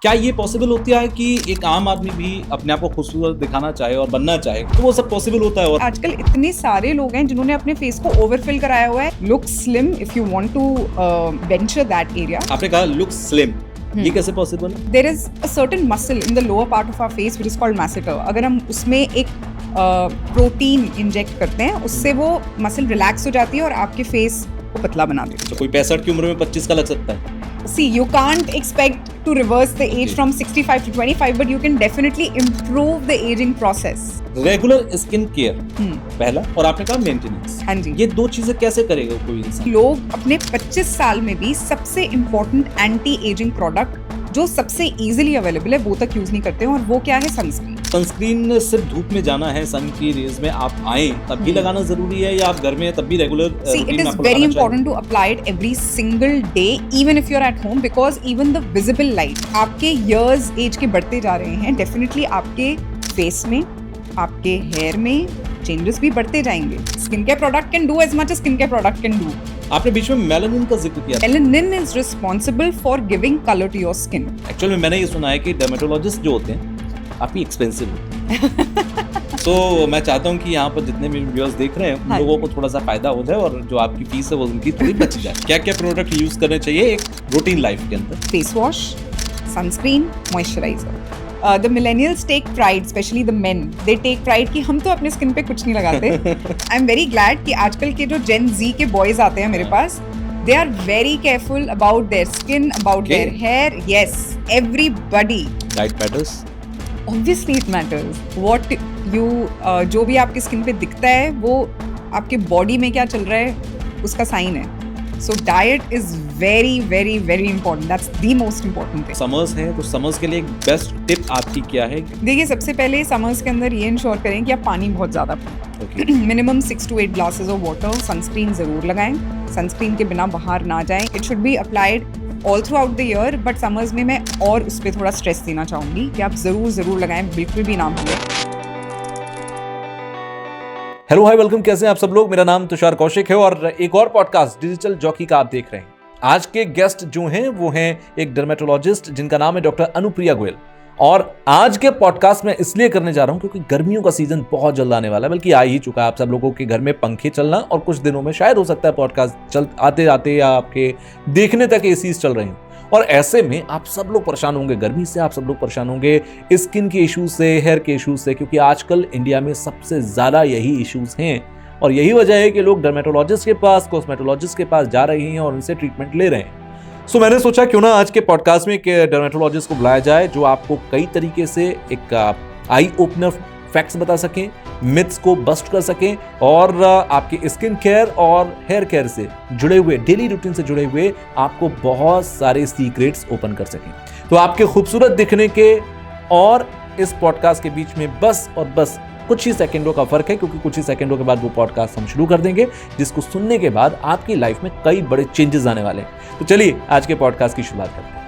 क्या ये पॉसिबल होता है कि एक आम आदमी भी अपने आप को खूबसूरत दिखाना चाहे और बनना चाहे, तो वो सब पॉसिबल होता है? और आजकल इतने सारे लोग हैं जिन्होंने अपने फेस को ओवरफिल कराया हुआ है. Look slim if you want to venture that area. आपने कहा लुक स्लिम, ये कैसे पॉसिबल है? There is a certain muscle in the lower part of our face which is called masseter. अगर हम उसमें एक प्रोटीन इंजेक्ट करते हैं, उससे वो मसल रिलैक्स हो जाती है और आपके फेस को पतला बना देती है. तो कोई 65 की उम्र में 25 का लग सकता है? See, you can't expect to reverse the age from 65 to 25, but you can definitely improve the aging process. Regular skin care पहला, और आपने कहा मेंटेनेंस. हाँ जी. ये दो चीजें कैसे करेगा कोई इंसान? लोग अपने 25 साल में भी सबसे इम्पोर्टेंट एंटी एजिंग प्रोडक्ट जो सबसे इजीली अवेलेबल है वो तक यूज नहीं करते हैं, और वो क्या है? सनस्क्रीन. सनस्क्रीन सिर्फ धूप में जाना है, सन की रेज में आप आए तब भी लगाना जरूरी है, या आप घर में तब भी regular? See, it is very important to apply it every single day, even if you're at home, because even the visible light, आपके years age के बढ़ते जा रहे हैं, definitely आपके face में, आपके hair में changes भी बढ़ते जाएंगे. Skin care product can do as much as skin care product can do. आपने बीच में मेलानिन का जिक्र किया. Melanin is responsible for giving color to your skin. Actually मैंने ये सुना है कि डर्मेटोलॉजिस्ट जो होते हैं काफी एक्सपेंसिव होते हैं. तो मैं चाहता हूँ कि यहाँ पर जितने भी व्यूअर्स देख रहे हैं उन लोगों को थोड़ा सा फायदा हो जाए, और जो आपकी फीस है वो उनकी थोड़ी बच जाए. क्या क्या प्रोडक्ट यूज करने चाहिए एक रूटीन लाइफ के अंदर? Face wash, sunscreen, moisturiser. The millennials take pride, especially the men. They take pride कि हम तो अपने स्किन पे कुछ नहीं लगाते. I'm very glad कि आजकल के जो Gen Z के boys आते हैं मेरे पास, they are very careful about their skin, about their hair. Yes, everybody. Diet matters. Obviously it matters. What you जो भी आपकी स्किन पे दिखता है वो आपके बॉडी में क्या चल रहा है उसका साइन है. So diet is very very very important. That's the most important thing. Summers हैं तो समर्स के लिए एक बेस्ट टिप आपकी क्या है? देखिए, सबसे पहले समर्स के अंदर ये इंश्योर करें कि आप पानी बहुत ज़्यादा पिएं. Minimum 6 to 8 glasses of water. Sunscreen ज़रूर लगाएं. सनस्क्रीन के बिना बाहर ना जाएं. It should be applied all through out the year, but summers में मैं और उस पर थोड़ा स्ट्रेस देना चाहूँगी कि आप ज़रूर लगाएं, बिल्कुल भी ना भूलें. Hello hi, welcome. कैसे हैं आप सब लोग? मेरा नाम तुषार कौशिक है और एक और पॉडकास्ट डिजिटल जॉकी का आप देख रहे हैं. आज के गेस्ट जो हैं वो हैं एक डर्मेटोलॉजिस्ट जिनका नाम है डॉक्टर अनुप्रिया गोयल. और आज के पॉडकास्ट में इसलिए करने जा रहा हूं क्योंकि गर्मियों का सीजन बहुत जल्द आने वाला है, बल्कि आ ही चुका है. आप सब लोगों के घर में पंखे चलना और कुछ दिनों में शायद हो सकता है पॉडकास्ट चल आते आते या आपके देखने तक एसीज चल रहे हैं. और ऐसे में आप सब लोग परेशान होंगे गर्मी से, आप सब लोग परेशान होंगे स्किन के इश्यूज से, हेयर के इश्यूज से, क्योंकि आजकल इंडिया में सबसे ज्यादा यही इश्यूज हैं. और यही वजह है कि लोग डर्मेटोलॉजिस्ट के पास, कॉस्मेटोलॉजिस्ट के पास जा रहे हैं और उनसे ट्रीटमेंट ले रहे हैं. सो मैंने सोचा क्यों ना आज के पॉडकास्ट में एक डर्मेटोलॉजिस्ट को बुलाया जाए जो आपको कई तरीके से एक आई ओपनर फैक्ट्स बता सकें, मिथ्स को बस्ट कर सकें, और आपके स्किन केयर और हेयर केयर से जुड़े हुए, डेली रूटीन से जुड़े हुए आपको बहुत सारे सीक्रेट्स ओपन कर सकें. तो आपके खूबसूरत दिखने के और इस पॉडकास्ट के बीच में बस और बस कुछ ही सेकंडों का फर्क है, क्योंकि कुछ ही सेकंडों के बाद वो पॉडकास्ट हम शुरू कर देंगे, जिसको सुनने के बाद आपकी लाइफ में कई बड़े चेंजेस आने वाले हैं. तो चलिए आज के पॉडकास्ट की शुरुआत करते हैं.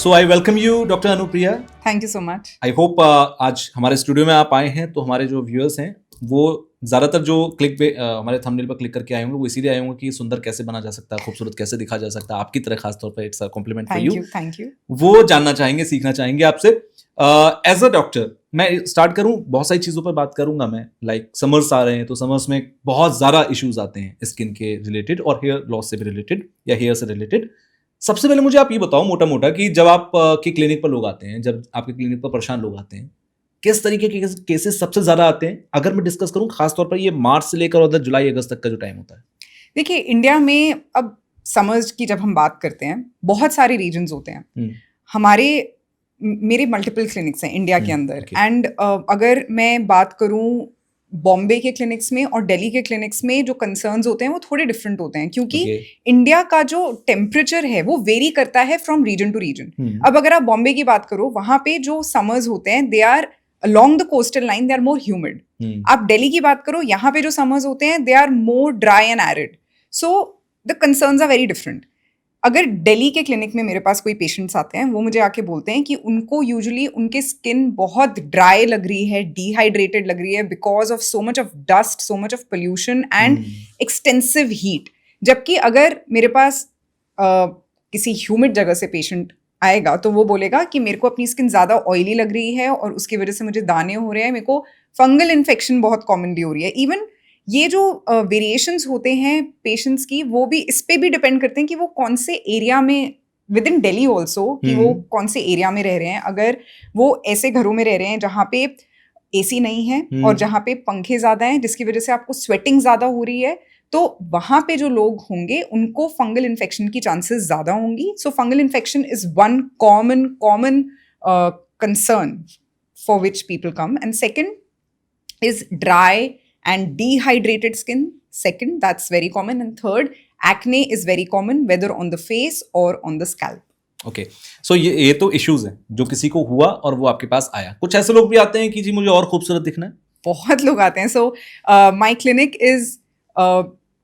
So I welcome you, Dr. Anupriya. Thank you so much. I hope आज हमारे स्टूडियो में आप आए हैं तो हमारे जो व्यूअर्स हैं वो ज़्यादातर जो क्लिक पे हमारे थंबनेल पर क्लिक करके आए होंगे वो इसीलिए आए होंगे कि सुंदर कैसे बना जा सकता है, खूबसूरत कैसे दिखा जा सकता है आपकी तरह. खासतौर पर it's a compliment for you. Thank you. वो जानना चाहेंगे, सीखना चाहेंगे आपसे. एज अ डॉक्टर मैं स्टार्ट करूं, बहुत सारी चीज़ों पर बात करूंगा मैं. लाइक समर्स आ रहे हैं तो समर्स में बहुत ज़्यादा इश्यूज आते हैं स्किन के रिलेटेड और हेयर लॉस से भी रिलेटेड या हेयर से रिलेटेड. सबसे पहले मुझे आप ये बताओ मोटा मोटा कि जब आप के क्लिनिक पर लोग आते हैं, जब आपके क्लिनिक पर परेशान लोग आते हैं, किस तरीके के केसेस सबसे ज्यादा आते हैं? अगर मैं डिस्कस करूं खासतौर पर ये मार्च से लेकर उधर जुलाई अगस्त तक का जो टाइम होता है. देखिए, इंडिया में अब समर्स की जब हम बात करते हैं बहुत सारे रीजन्स होते हैं. मेरे मल्टीपल क्लिनिक्स हैं इंडिया के अंदर. एंड अगर मैं बात करूं बॉम्बे के क्लिनिक्स में और दिल्ली के क्लिनिक्स में, जो कंसर्न्स होते हैं वो थोड़े डिफरेंट होते हैं, क्योंकि इंडिया का जो टेम्परेचर है वो वेरी करता है फ्रॉम रीजन टू रीजन. अब अगर आप बॉम्बे की बात करो, वहां पे जो समर्स होते हैं they are along the coastal line, they are more humid. आप दिल्ली की बात करो, यहाँ पे जो summers होते हैं they are more dry and arid. So the concerns are very different. अगर दिल्ली के क्लिनिक में मेरे पास कोई पेशेंट्स आते हैं, वो मुझे आके बोलते हैं कि उनको यूजुअली उनके स्किन बहुत ड्राई लग रही है, डिहाइड्रेटेड लग रही है because of so much of dust, so much of pollution and extensive heat. जबकि अगर मेरे पास किसी ह्यूमिड जगह से पेशेंट आएगा तो वो बोलेगा कि मेरे को अपनी स्किन ज़्यादा ऑयली लग रही है और उसकी वजह से मुझे दाने हो रहे हैं, मेरे को फंगल इन्फेक्शन बहुत कॉमनली हो रही है। इवन ये जो वेरिएशंस होते हैं पेशेंट्स की, वो भी इस पे भी डिपेंड करते हैं कि वो कौन से एरिया में, विद इन दिल्ली ऑल्सो, कि वो कौन से एरिया में रह रहे हैं। अगर वो ऐसे घरों में रह रहे हैं जहाँ पे एसी नहीं है और जहाँ पे पंखे ज़्यादा हैं जिसकी वजह से आपको स्वेटिंग ज़्यादा हो रही है, तो वहाँ पे जो लोग होंगे उनको फंगल इन्फेक्शन की चांसेस ज़्यादा होंगी। So fungal infection is one common concern for which people come. And second is dry and dehydrated skin. Second, that's very common. And third, acne is very common, whether on the face or on the scalp. Okay, so ये तो issues हैं जो किसी को हुआ और वो आपके पास आया। कुछ ऐसे लोग भी आते हैं कि जी मुझे और खूबसूरत दिखना है। बहुत लोग आते हैं। So my clinic is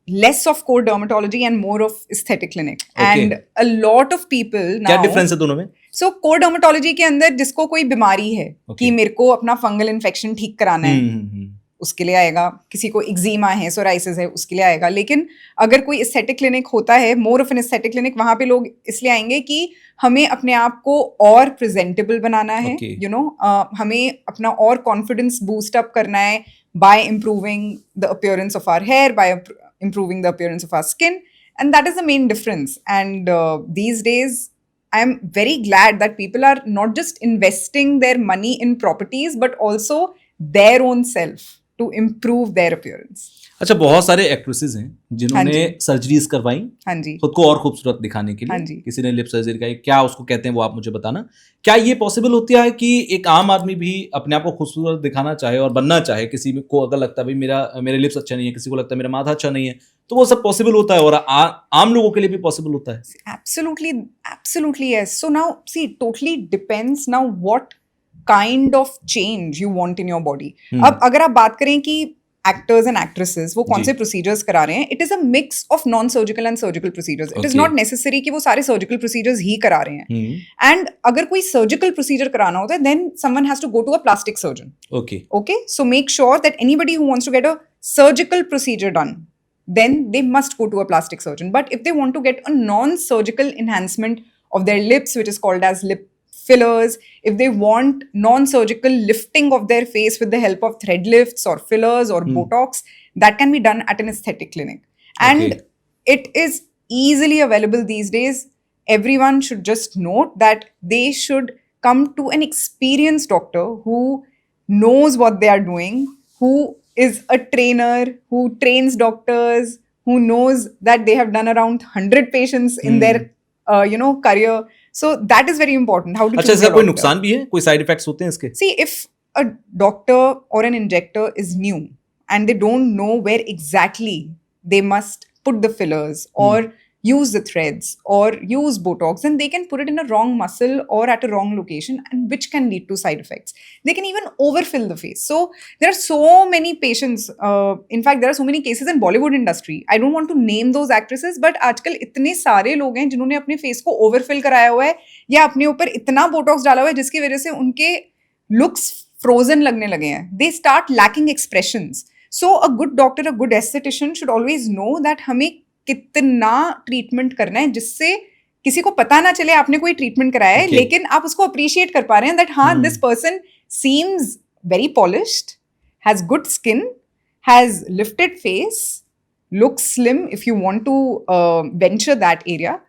less of core dermatology and more of aesthetic clinic. Okay. And a lot of people now. क्या डिफरेंस है दोनों में? So core dermatology के अंदर जिसको कोई बीमारी है कि मेरे को अपना फंगल इन्फेक्शन ठीक कराना है, उसके लिए आएगा। किसी को एक्जिमा है, सोराइसिस है, उसके लिए आएगा। लेकिन अगर कोई एस्थेटिक क्लिनिक होता है, more of an aesthetic clinic, वहाँ पे लोग इसलिए आएंगे कि हमें अपने आप को और प्रेजेंटेबल बनाना है, यू नो, हमें अपना और कॉन्फिडेंस बूस्ट अप करना है by improving the appearance of our hair, by improving the appearance of our skin, and that is the main difference. And these days I am very glad that people are not just investing their money in properties but also their own self to improve their appearance. अच्छा, बहुत सारे actresses हैं जिन्होंने surgeries करवाई खुद को और खूबसूरत दिखाने के लिए। किसी ने लिप सर्जरी कराई, क्या उसको कहते हैं वो आप मुझे बताना। क्या ये पॉसिबल होती है कि एक आम आदमी भी अपने आप को खूबसूरत दिखाना चाहे और बनना चाहे? किसी को अगर लगता है भाई मेरे लिप्स अच्छा नहीं है, किसी को लगता है मेरा माथा अच्छा नहीं है, तो वो सब पॉसिबल होता है और आम लोगों के लिए भी पॉसिबल होता है? Absolutely yes. So now see, totally depends now what kind of change you want in your body. अब अगर आप बात करें कि एक्टर्स एंड एक्ट्रेसेस वो कौन से प्रोसीजर्स करा रहे हैं, it is a mix of non surgical and surgical procedures. It is not necessary कि वो सारे सर्जिकल प्रोसीजर्स ही करा रहे हैं। एंड अगर कोई सर्जिकल प्रोसीजर कराना होता है, then someone has to go to a plastic surgeon. Okay, so make sure that anybody who wants to get a surgical procedure done, then they must go to a plastic surgeon. But if they want to get a non-surgical enhancement of their lips, which is called as lip fillers, if they want non-surgical lifting of their face with the help of thread lifts or fillers or Botox, that can be done at an aesthetic clinic. And it is easily available these days. Everyone should just note that they should come to an experienced doctor who knows what they are doing, who is a trainer, who trains doctors, who knows that they have done around 100 patients in their career. So that is very important. How to choose इसका कोई नुकसान भी है? कोई side effects होते हैं इसके? See, if a doctor or an injector is new and they don't know where exactly they must put the fillers or use the threads or use Botox, then they can put it in a wrong muscle or at a wrong location, and which can lead to side effects. They can even overfill the face. So there are so many patients. In fact, there are so many cases in Bollywood industry. I don't want to name those actresses, but आजकल इतने सारे लोग हैं जिन्होंने अपने face को overfill कराया हुआ है या अपने ऊपर इतना Botox डाला हुआ है जिसकी वजह से उनके looks frozen लगने लगे हैं. They start lacking expressions. So a good doctor, a good esthetician should always know that हमें कितना ट्रीटमेंट करना है जिससे किसी को पता ना चले आपने कोई ट्रीटमेंट कराया है, लेकिन आप उसको अप्रिशिएट कर पा रहे हैं दैट हाँ, this person seems very polished, has good skin, has lifted face, looks slim if you want to venture that area,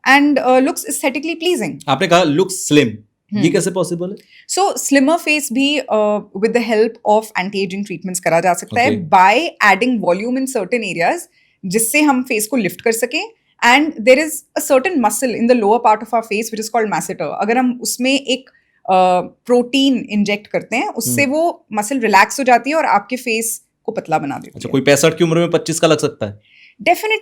and looks aesthetically pleasing. आपने कहा लुक्स स्लिम, ये कैसे पॉसिबल है? सो स्लिमर फेस भी with the help of anti ageing treatments करा जा सकता है by adding volume in certain areas, जिससे हम फेस को लिफ्ट कर सकें। And there is a certain muscle in the lower part of our face which is called masseter. अगर हम उसमें एक प्रोटीन इंजेक्ट करते हैं, उससे वो मसल रिलैक्स हो जाती है और आपके फेस को पतला बना देती है। अच्छा, कोई 65 की उम्र में 25 का लग सकता है?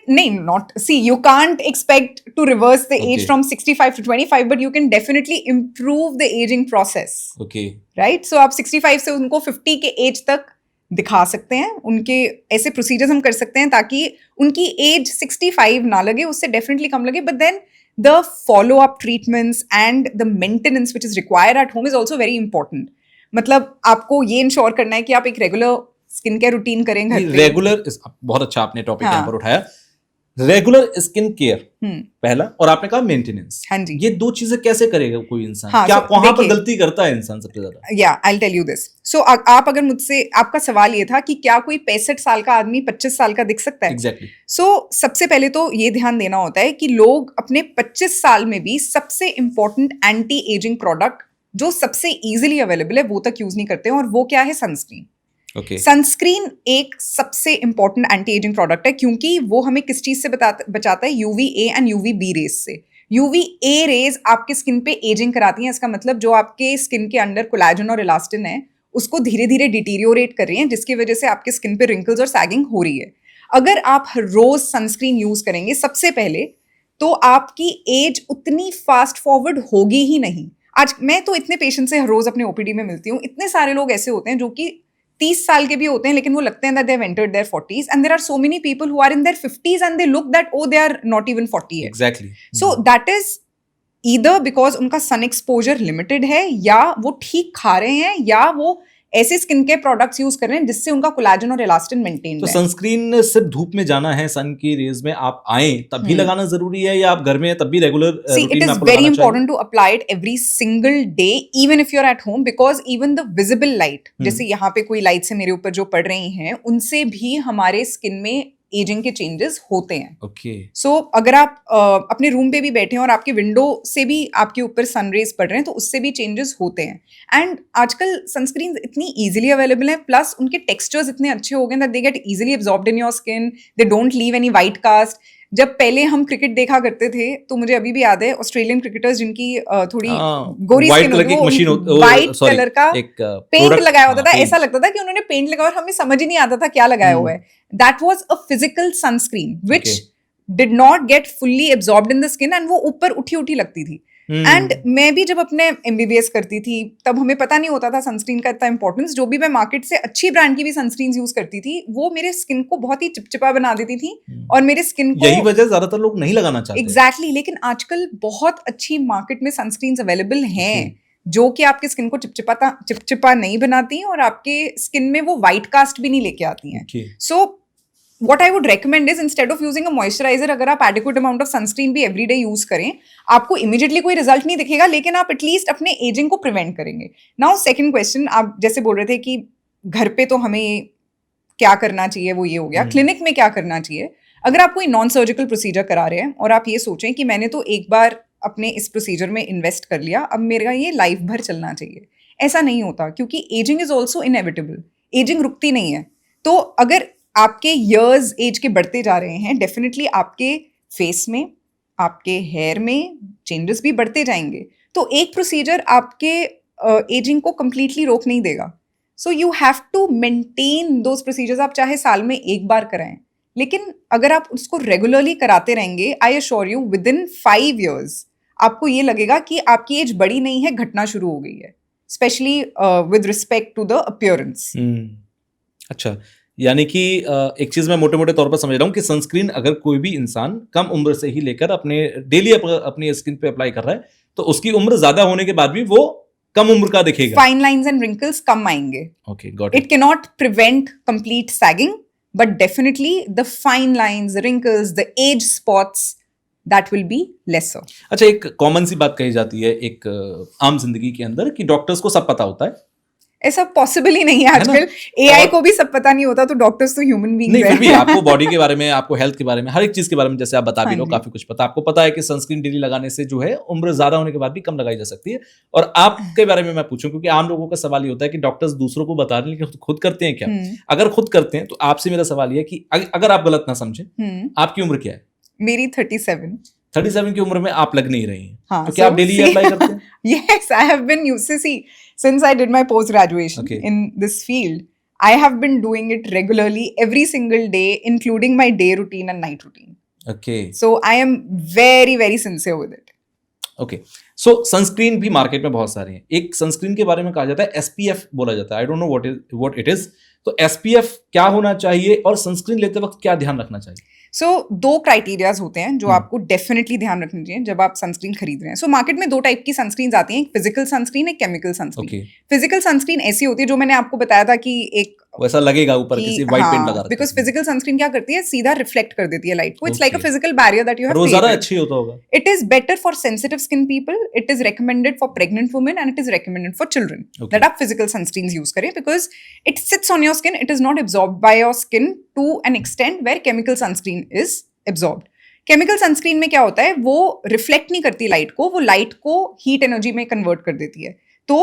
नहीं, not. See, you can't expect to reverse the age from 65 to 25, but you can definitely improve the aging process. Okay. Right? So आप 65 से उनको 50 के एज तक दिखा सकते हैं। उनके ऐसे प्रोसीजर्स हम कर सकते हैं ताकि उनकी एज 65 ना लगे, उससे डेफिनेटली कम लगे। But then the follow up treatments and the maintenance which is required at home is also very important. मतलब आपको ये इंश्योर करना है कि आप एक रेगुलर स्किन केयर रूटीन करें घर पे। रेगुलर, बहुत अच्छा आपने टॉपिक यहाँ पर उठाया। रेगुलर स्किन केयर पहला, और आपने कहा मेंटेनेंस। हाँ जी, ये दो चीजें कैसे करेगा कोई इंसान? हाँ, क्या so, वहां पर गलती करता है इंसान सबसे ज्यादा? या I will tell you this. So आप अगर मुझसे, आपका सवाल ये था कि क्या कोई 65 साल का आदमी 25 साल का दिख सकता है? एग्जैक्टली। सो सबसे पहले तो ये ध्यान देना होता है कि लोग अपने 25 साल में भी सबसे इंपॉर्टेंट एंटी एजिंग प्रोडक्ट जो सबसे इजीली अवेलेबल है वो तक यूज नहीं करते हैं, और वो क्या है? सनस्क्रीन। सनस्क्रीन एक सबसे इंपॉर्टेंट एंटी एजिंग प्रोडक्ट है, क्योंकि वो हमें किस चीज से बचाता है? UVA एंड UVB रेज से। UVA रेज आपके स्किन पे एजिंग कराती हैं। इसका मतलब जो आपके स्किन के अंदर कोलेजन और इलास्टिन है उसको धीरे धीरे डिटीरियोरेट कर रही हैं, जिसकी वजह से आपके स्किन पे रिंकल्स और सैगिंग हो रही है। अगर आप रोज सनस्क्रीन यूज करेंगे सबसे पहले, तो आपकी एज उतनी फास्ट फॉरवर्ड होगी ही नहीं। आज मैं तो इतने पेशेंट से हर रोज अपने OPD में मिलती हूँ, इतने सारे लोग ऐसे होते हैं जो कि 30 साल के भी होते हैं, लेकिन वो लगते हैं that they have entered their 40s, and there are so many people who are in their 50s and they look that oh they are not even 40 yet. Exactly. So that is either because उनका sun exposure limited है, या वो ठीक खा रहे हैं, या वो ऐसे स्किन के प्रोडक्ट्स यूज कर रहे हैं जिससे उनका कोलेजन और इलास्टिन मेंटेन तो है। सनस्क्रीन सिर्फ धूप में जाना है, सन की रेज में आप आए तभी लगाना जरूरी है, या आप घर में तब भी रेगुलर रूटीन में आपको लगाना चाहिए? See, it is very important to apply it every single day, even if you're at home, because even the visible light, जैसे यहाँ पे कोई लाइट से मेरे ऊपर जो पड़ रही हैं, उनसे भी हमारे स्किन में एजिंग के चेंजेस होते हैं। ओके। सो अगर आप अपने रूम पे भी बैठे हैं और आपके विंडो से भी आपके ऊपर सनरेज पड़ रहे हैं, तो उससे भी चेंजेस होते हैं। एंड आजकल सनस्क्रीन इतनी इजीली अवेलेबल है, प्लस उनके टेक्सचर्स इतने अच्छे हो गए that they get easily absorbed in your skin, they don't leave any white cast. जब पहले हम क्रिकेट देखा करते थे, तो मुझे अभी भी याद है ऑस्ट्रेलियन क्रिकेटर्स जिनकी थोड़ी गोरी स्किन होती है, व्हाइट कलर का पेंट लगाया होता था। ऐसा लगता था कि उन्होंने पेंट लगाया और हमें समझ ही नहीं आता था क्या लगाया हुआ है। That was a physical sunscreen which did not get fully absorbed in the skin, and वो ऊपर उठी लगती थी। एंड मैं भी जब अपने MBBS करती थी तब हमें पता नहीं होता था सनस्क्रीन का इतना इंपॉर्टेंस। जो भी मैं मार्केट से अच्छी ब्रांड की भी सनस्क्रीन यूज करती थी, वो मेरे स्किन को बहुत ही चिपचिपा बना देती थी, और मेरे स्किन को, यही वजह ज्यादातर लोग नहीं लगाना चाहते। एग्जैक्टली। लेकिन आजकल बहुत अच्छी मार्केट में सनस्क्रीन अवेलेबल हैं जो कि आपके स्किन को चिपचिपा नहीं बनाती और आपके स्किन में वो व्हाइट कास्ट भी नहीं लेके आती हैं। सो what I would recommend is, instead of using a moisturizer, अगर आप adequate amount of sunscreen भी everyday use करें, आपको immediately कोई result नहीं दिखेगा, लेकिन आप एटलीस्ट अपने एजिंग को prevent करेंगे। Now second question, आप जैसे बोल रहे थे कि घर पे तो हमें क्या करना चाहिए, वो ये हो गया। क्लिनिक में क्या करना चाहिए? अगर आप कोई नॉन सर्जिकल प्रोसीजर करा रहे हैं और आप ये सोचें कि मैंने तो एक बार अपने इस प्रोसीजर में इन्वेस्ट कर लिया, अब मेरा ये लाइफ भर चलना चाहिए, ऐसा नहीं होता, क्योंकि ageing is also inevitable. Ageing रुकती नहीं है। तो अगर आपके ईयर्स एज के बढ़ते जा रहे हैं, डेफिनेटली आपके फेस में, आपके हेयर में चेंजेस भी बढ़ते जाएंगे। तो एक प्रोसीजर आपके एजिंग को कंप्लीटली रोक नहीं देगा। So you have to maintain those procedures. आप चाहे साल में एक बार कराएं, लेकिन अगर आप उसको रेगुलरली कराते रहेंगे, I assure you with in 5 years आपको ये लगेगा कि आपकी एज बढ़ी नहीं है, घटना शुरू हो गई है, specially with respect to the appearance. अच्छा, यानी कि एक चीज मैं मोटे मोटे तौर पर समझ रहा हूँ कि सनस्क्रीन अगर कोई भी इंसान कम उम्र से ही लेकर अपने डेली अपनी स्किन पे अप्लाई कर रहा है, तो उसकी उम्र ज्यादा होने के बाद भी वो कम उम्र का दिखेगा, फाइन लाइंस एंड रिंकल्स कम आएंगे। Okay, got it. It can not prevent complete sagging, but definitely the fine lines, wrinkles, the age spots, that will be lesser. अच्छा, एक कॉमन सी बात कही जाती है एक आम जिंदगी के अंदर कि डॉक्टर्स को सब पता होता है। ऐसा पॉसिबल ही नहीं है आजकल। AI को भी सब पता नहीं होता, तो डॉक्टर्स तो ह्यूमन बीइंग्स हैं। नहीं, फिर भी आपको बॉडी के बारे में, आपको हेल्थ के बारे में, हर एक चीज के बारे में, जैसे आप बता भी लो, काफी कुछ पता। आपको पता है कि सनस्क्रीन डेली लगाने से जो है उम्र ज्यादा होने के बाद भी कम लगाई जा सकती है। और आपके बारे में मैं पूछूं, क्योंकि आम लोगों का सवाल ये होता है कि डॉक्टर्स दूसरों को बता रहे हैं, लेकिन खुद करते हैं क्या? अगर खुद करते हैं तो आपसे मेरा सवाल ये कि अगर आप गलत ना समझें, आपकी उम्र क्या है? मेरी 37 की उम्र में आप लग नहीं रही हैं। हाँ, तो क्या आप डेली अप्लाई करते हैं? Yes, I have been used to see since I did my post graduation in this field. I have been doing it regularly every single day, including my day routine and night routine. Okay. So I am very, very sincere with it. Okay. So sunscreen भी market में बहुत सारे हैं। एक sunscreen के बारे में कहा जाता है SPF बोला जाता है। I don't know what it is. तो SPF क्या होना चाहिए और सनस्क्रीन लेते वक्त क्या ध्यान रखना चाहिए? सो 2 क्राइटेरियाज होते हैं जो आपको डेफिनेटली ध्यान रखने चाहिए जब आप सनस्क्रीन खरीद रहे हैं। सो मार्केट में 2 टाइप की सनस्क्रीन आती हैं, एक फिजिकल सनस्क्रीन, एक केमिकल सनस्क्रीन। फिजिकल सनस्क्रीन ऐसी होती है जो मैंने आपको बताया था कि एक वैसा लगेगा ऊपर किसी व्हाइट पेंट लगा रखा है। बिकॉज फिजिकल सनस्क्रीन क्या करती है, सीधा रिफ्लेक्ट कर देती है लाइट को. It's like a Okay. Physical barrier that you have वो ज्यादा क्रिएटेड. अच्छी होता होगा. It is better for sensitive skin people. It is recommended for pregnant women and it is recommended for children. Okay. That आप physical sunscreens use करें because it sits on your skin. It is not absorbed by your skin to an extent where chemical sunscreen is absorbed. Chemical sunscreen में क्या होता है, वो reflect नहीं करती light को, वो लाइट को हीट एनर्जी में कन्वर्ट कर देती है. तो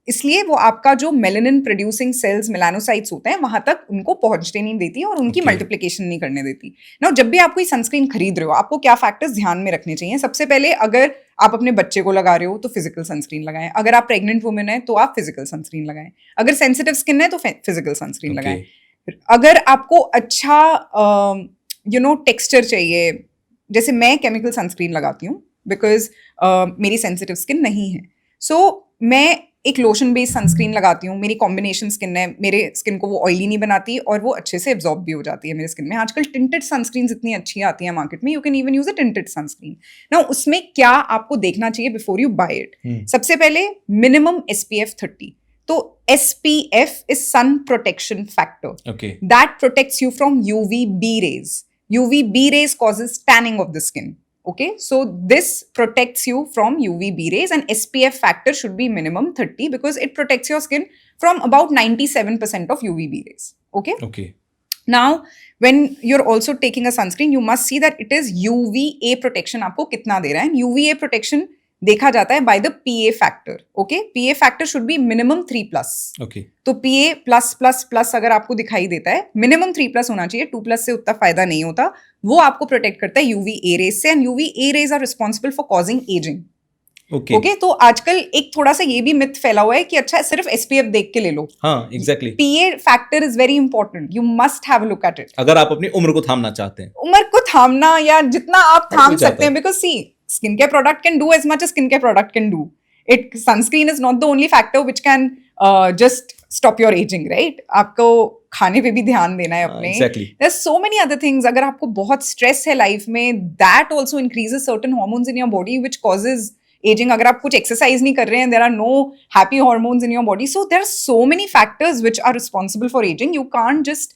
इसलिए वो आपका जो मेलानिन प्रोड्यूसिंग सेल्स मेलानोसाइट्स होते हैं वहां तक उनको पहुंचने नहीं देती है और उनकी मल्टीप्लिकेशन नहीं करने देती. नाउ जब भी आप कोई सनस्क्रीन खरीद रहे हो, आपको क्या फैक्टर्स ध्यान में रखने चाहिए. सबसे पहले, अगर आप अपने बच्चे को लगा रहे हो तो फिजिकल सनस्क्रीन लगाएं. अगर आप प्रेग्नेंट वुमेन है तो आप फिजिकल सनस्क्रीन लगाएं. अगर सेंसिटिव स्किन है तो फिजिकल सनस्क्रीन लगाएं. अगर आपको अच्छा टेक्सचर चाहिए, जैसे मैं केमिकल सनस्क्रीन लगाती हूँ बिकॉज मेरी सेंसिटिव स्किन नहीं है. सो मैं एक लोशन बेस्ड सनस्क्रीन लगाती हूँ. मेरी कॉम्बिनेशन स्किन है, मेरे स्किन को वो ऑयली नहीं बनाती और वो अच्छे से एब्जॉर्ब भी हो जाती है मेरे स्किन में. आजकल टिंटेड सनस्क्रीन इतनी अच्छी आती है मार्केट में, you can even use a tinted sunscreen. ना उसमें क्या आपको देखना चाहिए बिफोर यू बाय इट. सबसे पहले मिनिमम SPF 30. तो SPF is sun protection factor that protects you from UVB rays. UVB rays causes tanning of the skin. Okay, so this protects you from UVB rays and SPF factor should be minimum 30 because it protects your skin from about 97% of UVB rays. Okay. Now, when you're also taking a sunscreen, you must see that it is UVA protection आपको कितना दे रहा है. UVA protection देखा जाता है by the PA factor. Okay, PA factor should be minimum 3+. Okay. तो PA+++ अगर आपको दिखाई देता है, minimum 3+ होना चाहिए. 2+ से उतना फायदा नहीं होता. वो आपको प्रोटेक्ट करता है UVA rays से, and UVA rays are responsible for causing aging. Okay, तो आजकल एक थोड़ा सा ये भी मिथ फैला हुआ है कि अच्छा सिर्फ SPF देख के ले लो. हाँ, exactly. PA factor is very important. You must have a look at it. अगर आप अपनी उम्र को थामना चाहते हैं, उम्र को थामना या जितना आप थाम सकते हैं, because see, skincare product can do as much as skincare product can do. Sunscreen is not the only factor which can just stop your aging, right? आपको खाने पे भी ध्यान देना है अपने. Exactly. There's so many other things. अगर आपको बहुत stress है लाइफ में, that also increases certain hormones in your body which causes aging. अगर आप कुछ exercise नहीं कर रहे हैं, there are no happy hormones in your body. So there are so many factors which are responsible for aging. You can't just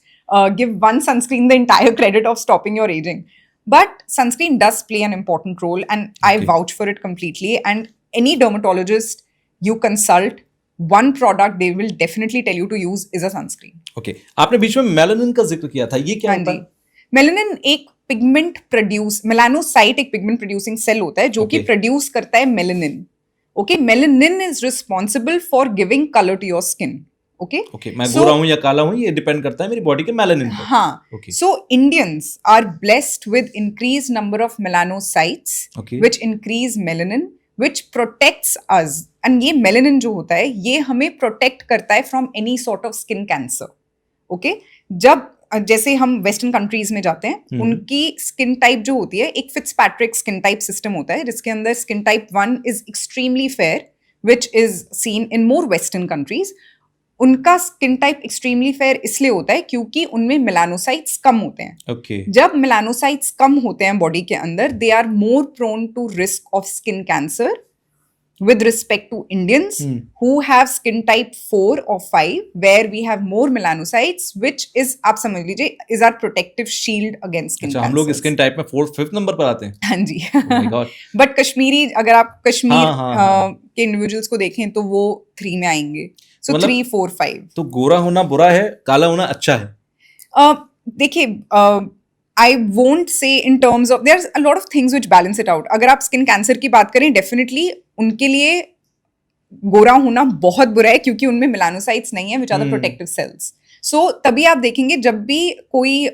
give one sunscreen the entire credit of stopping your aging. But sunscreen does play an important role, and I vouch for it completely. And any dermatologist you consult, one product they will definitely tell you to use is a sunscreen. Okay. आपने बीच में melanin का जिक्र किया था, ये क्या होता है? मेलानिन एक पिगमेंट मेलानोसाइट एक पिगमेंट प्रोड्यूसिंग सेल होता है जो कि प्रोड्यूस करता है melanin. Okay, melanin is responsible for giving colour to your skin. Okay, मैं गोरा हूं या काला हूं, ये डिपेंड करता है मेरी बॉडी के मेलानिन पर. हाँ. So Indians are blessed with increase number of melanocytes which increase melanin which protects us. and ये मेलानिन जो होता है ये हमें प्रोटेक्ट करता है from any sort of skin cancer. Okay, जब जैसे हम वेस्टर्न कंट्रीज में जाते हैं, उनकी स्किन टाइप जो होती है, एक फिट्जपैट्रिक स्किन टाइप सिस्टम होता है जिसके अंदर skin type 1 is extremely fair which is seen in more western countries. उनका स्किन टाइप एक्सट्रीमली फेयर इसलिए होता है क्योंकि उनमें मेलानोसाइट्स कम होते हैं. Okay. जब मेलानोसाइट्स कम होते हैं बॉडी के अंदर, they are more prone to risk of skin cancer with respect to Indians who have skin type 4 or 5 where we have more melanocytes, which is आप समझ लीजिए is our protective shield against skin cancers. हम लोग skin type में 4th 5th number पर आते हैं. हाँ जी. बट कश्मीरी, अगर आप कश्मीर के इंडिविजुअल्स को देखें तो वो 3 में आएंगे. So 3, 4, 5. तो गोरा होना बुरा है, काला होना अच्छा है. देखिए, I won't say in terms of, there's a lot of things which balance it out. अगर आप स्किन कैंसर की बात करें, डेफिनेटली उनके लिए गोरा होना बहुत बुरा है क्योंकि उनमें मेलानोसाइट्स नहीं है which are the protective cells. So तभी आप देखेंगे जब भी कोई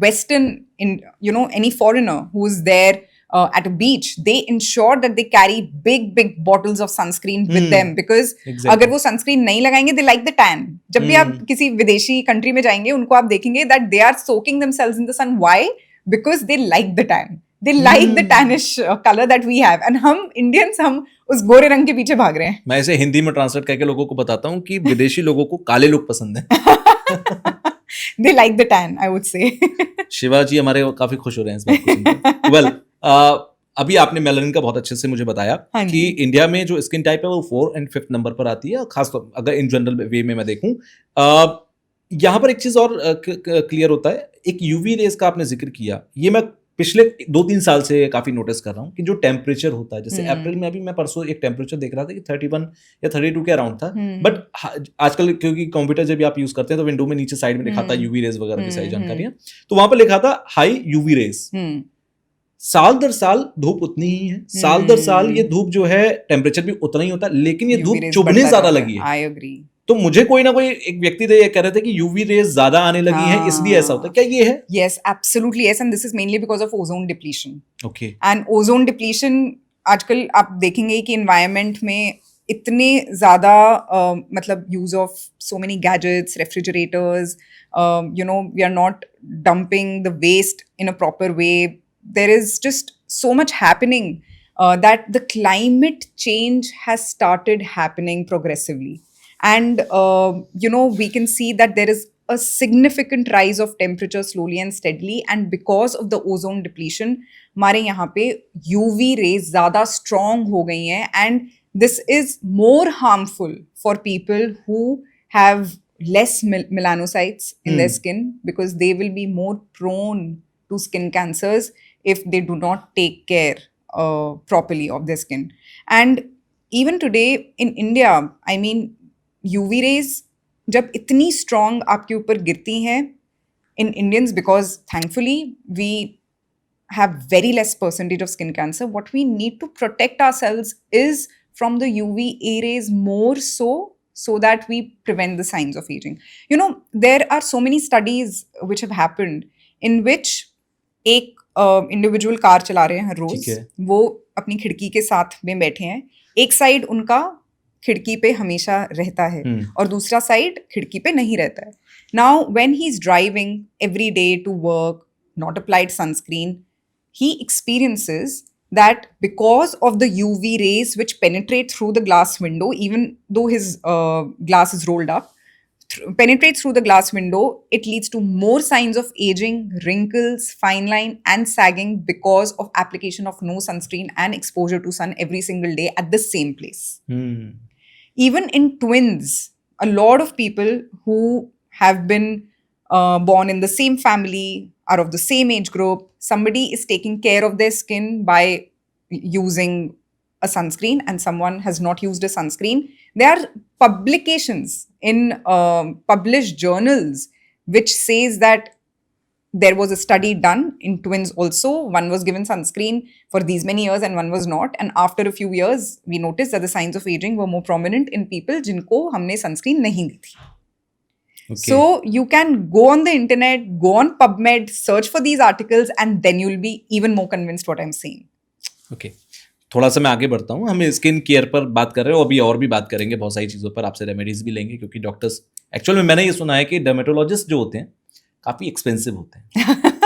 western, any foreigner who is there at a beach, they ensure that they carry big bottles of sunscreen with them because अगर वो sunscreen नहीं लगाएंगे, they like the tan. जब भी आप किसी विदेशी कंट्री में जाएंगे, उनको आप देखेंगे that they are soaking themselves in the sun. Why? Because they like the tan. They like the tannish color that we have. And हम Indians, हम उस गोरे रंग के पीछे भाग रहे हैं. मैं इसे हिंदी में ट्रांसलेट करके लोगों को बताता हूँ कि विदेशी लोगों को काले लोग पसंद हैं. They like the tan, I would say. Shivaji हमारे काफी खुश हो रहे हैं इस बात को सुनकर. Well, अभी आपने मेलानिन का बहुत अच्छे से मुझे बताया कि इंडिया में जो स्किन टाइप है वो 4 and 5th नंबर पर आती है, खास अगर इन जनरल वे में मैं देखूं. यहाँ पर एक चीज और क्लियर होता है, एक यूवी रेस का आपने जिक्र किया, ये मैं पिछले 2-3 साल से काफी नोटिस कर रहा हूँ कि जो टेम्परेचर होता है, जैसे अप्रैल में अभी मैं परसों एक टेम्परेचर देख रहा था कि 31 या 32 के अराउंड था, बट आजकल क्योंकि कंप्यूटर जब भी आप यूज करते हैं तो विंडो में नीचे साइड में लिखा था यूवी रेस वगैरह की सारी जानकारियां, तो वहां पर लिखा था हाई यूवी रेस। साल दर साल धूप उतनी ही है, साल दर साल ये धूप जो है टेम्परेचर भी उतना ही होता है, लेकिन ये धूप चुभने ज्यादा लगी है। I agree. तो मुझे कोई ना कोई एक व्यक्ति थे ये कह रहे थे कि यूवी रेज ज्यादा आने लगी हैं, इसलिए ऐसा होता है, क्या ये है? Yes, absolutely yes, and this is mainly because of ozone depletion. Okay. And ozone depletion आजकल आप देखेंगे कि environment में इतने ज़्यादा मतलब use of so many gadgets, refrigerators, we are not dumping the waste in a proper way. There is just so much happening that the climate change has started happening progressively. And, we can see that there is a significant rise of temperature slowly and steadily. And because of the ozone depletion, हमारे यहाँ पे UV rays ज़्यादा strong हो गई हैं. And this is more harmful for people who have less melanocytes in their skin, because they will be more prone to skin cancers if they do not take care properly of their skin. And even today in India, I mean, UV rays जब इतनी strong आपके ऊपर गिरती हैं in Indians, because thankfully we have very less percentage of skin cancer, what we need to protect ourselves is from the UVA rays more so that we prevent the signs of aging. There are so many studies which have happened in which एक individual car चला रहे हैं रोज, वो अपनी खिड़की के साथ में बैठे हैं, एक साइड उनका खिड़की पे हमेशा रहता है और दूसरा साइड खिड़की पे नहीं रहता है. Now when he is driving every day to work, not applied sunscreen, he experiences that because of the UV rays which penetrate through the glass window, even though his glass is rolled up, penetrates through the glass window, it leads to more signs of aging, wrinkles, fine line, and sagging because of application of no sunscreen and exposure to sun every single day at the same place. Even in twins, a lot of people who have been born in the same family, are of the same age group, somebody is taking care of their skin by using a sunscreen and someone has not used a sunscreen. There are publications in published journals which says that there was a study done in twins also. One was given sunscreen for these many years and one was not. And after a few years, we noticed that the signs of aging were more prominent in people जिनको हमने sunscreen नहीं दी थी. Okay. So you can go on the internet, go on PubMed, search for these articles, and then you'll be even more convinced what I'm saying. Okay. थोड़ा सा मैं आगे बढ़ता हूँ. हम स्किन केयर पर बात कर रहे हैं, अभी और भी बात करेंगे बहुत सारी चीज़ों पर, आपसे रेमेडीज भी लेंगे, क्योंकि डॉक्टर्स एक्चुअल में मैंने ये सुना है कि डर्मेटोलॉजिस्ट जो होते हैं काफ़ी एक्सपेंसिव होते हैं.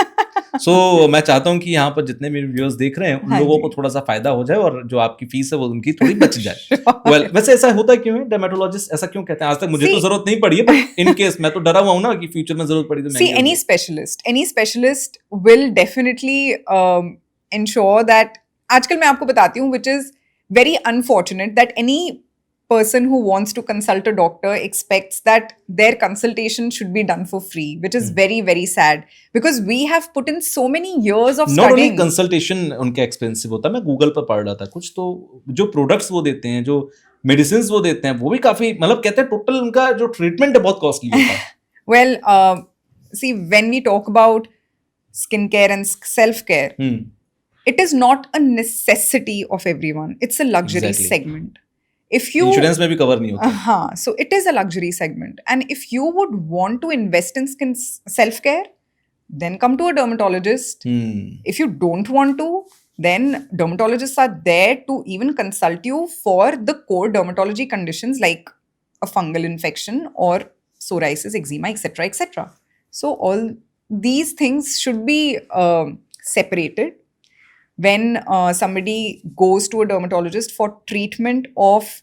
सो मैं चाहता हूँ कि यहाँ पर जितने भी व्यूअर्स देख रहे हैं उन लोगों को थोड़ा सा फायदा हो जाए और जो आपकी फीस है वो उनकी थोड़ी बच जाए. वेल, वैसे ऐसा होता क्यों है? डर्मेटोलॉजिस्ट ऐसा क्यों कहते हैं? आज तक मुझे तो जरूरत नहीं पड़ी है, बट इन केस मैं तो डरा हुआ हूँ ना कि फ्यूचर में जरूरत पड़ी तो See, any specialist will definitely ensure that, आजकल मैं आपको बताती हूँ, which is very unfortunate that any person who wants to consult a doctor expects that their consultation should be done for free, which is very, very sad, because we have put in so many years of studying. Not only consultation उनका expensive होता है, मैं Google पर पढ़ रहा था कुछ, तो जो प्रोडक्ट्स वो देते हैं, जो मेडिसिन वो देते हैं, वो भी काफी, मतलब कहते हैं टोटल उनका जो ट्रीटमेंट है बहुत कॉस्टली होता है. Well, see, when we talk about skincare and self-care, it is not a necessity of everyone. It's a luxury segment. If you insurance में भी cover नहीं होता. हाँ, so it is a luxury segment. And if you would want to invest in skin self-care, then come to a dermatologist. If you don't want to, then dermatologists are there to even consult you for the core dermatology conditions like a fungal infection or psoriasis, eczema, etc., etc. So all these things should be separated. When somebody goes to a dermatologist for treatment of,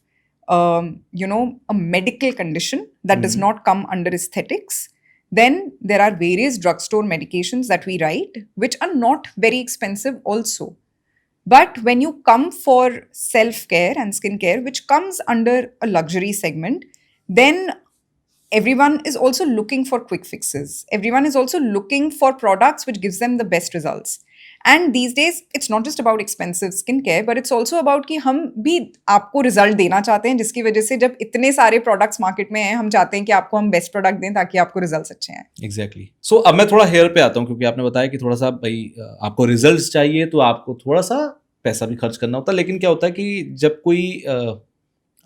a medical condition that does not come under aesthetics, then there are various drugstore medications that we write, which are not very expensive also. But when you come for self-care and skincare, which comes under a luxury segment, then everyone is also looking for quick fixes. Everyone is also looking for products which gives them the best results. And these days, it's not just about expensive skincare, but it's also about कि हम भी आपको result देना चाहते हैं, जिसकी वजह से जब इतने सारे प्रोडक्ट्स मार्केट में हैं, हम चाहते हैं कि आपको हम बेस्ट प्रोडक्ट दें ताकि आपको रिजल्ट्स अच्छे हैं. एग्जैक्टली. सो अब मैं थोड़ा हेयर पे आता हूँ, क्योंकि आपने बताया कि थोड़ा सा भाई आपको रिजल्ट्स चाहिए तो आपको थोड़ा सा पैसा भी खर्च करना होता है. लेकिन क्या होता है कि जब कोई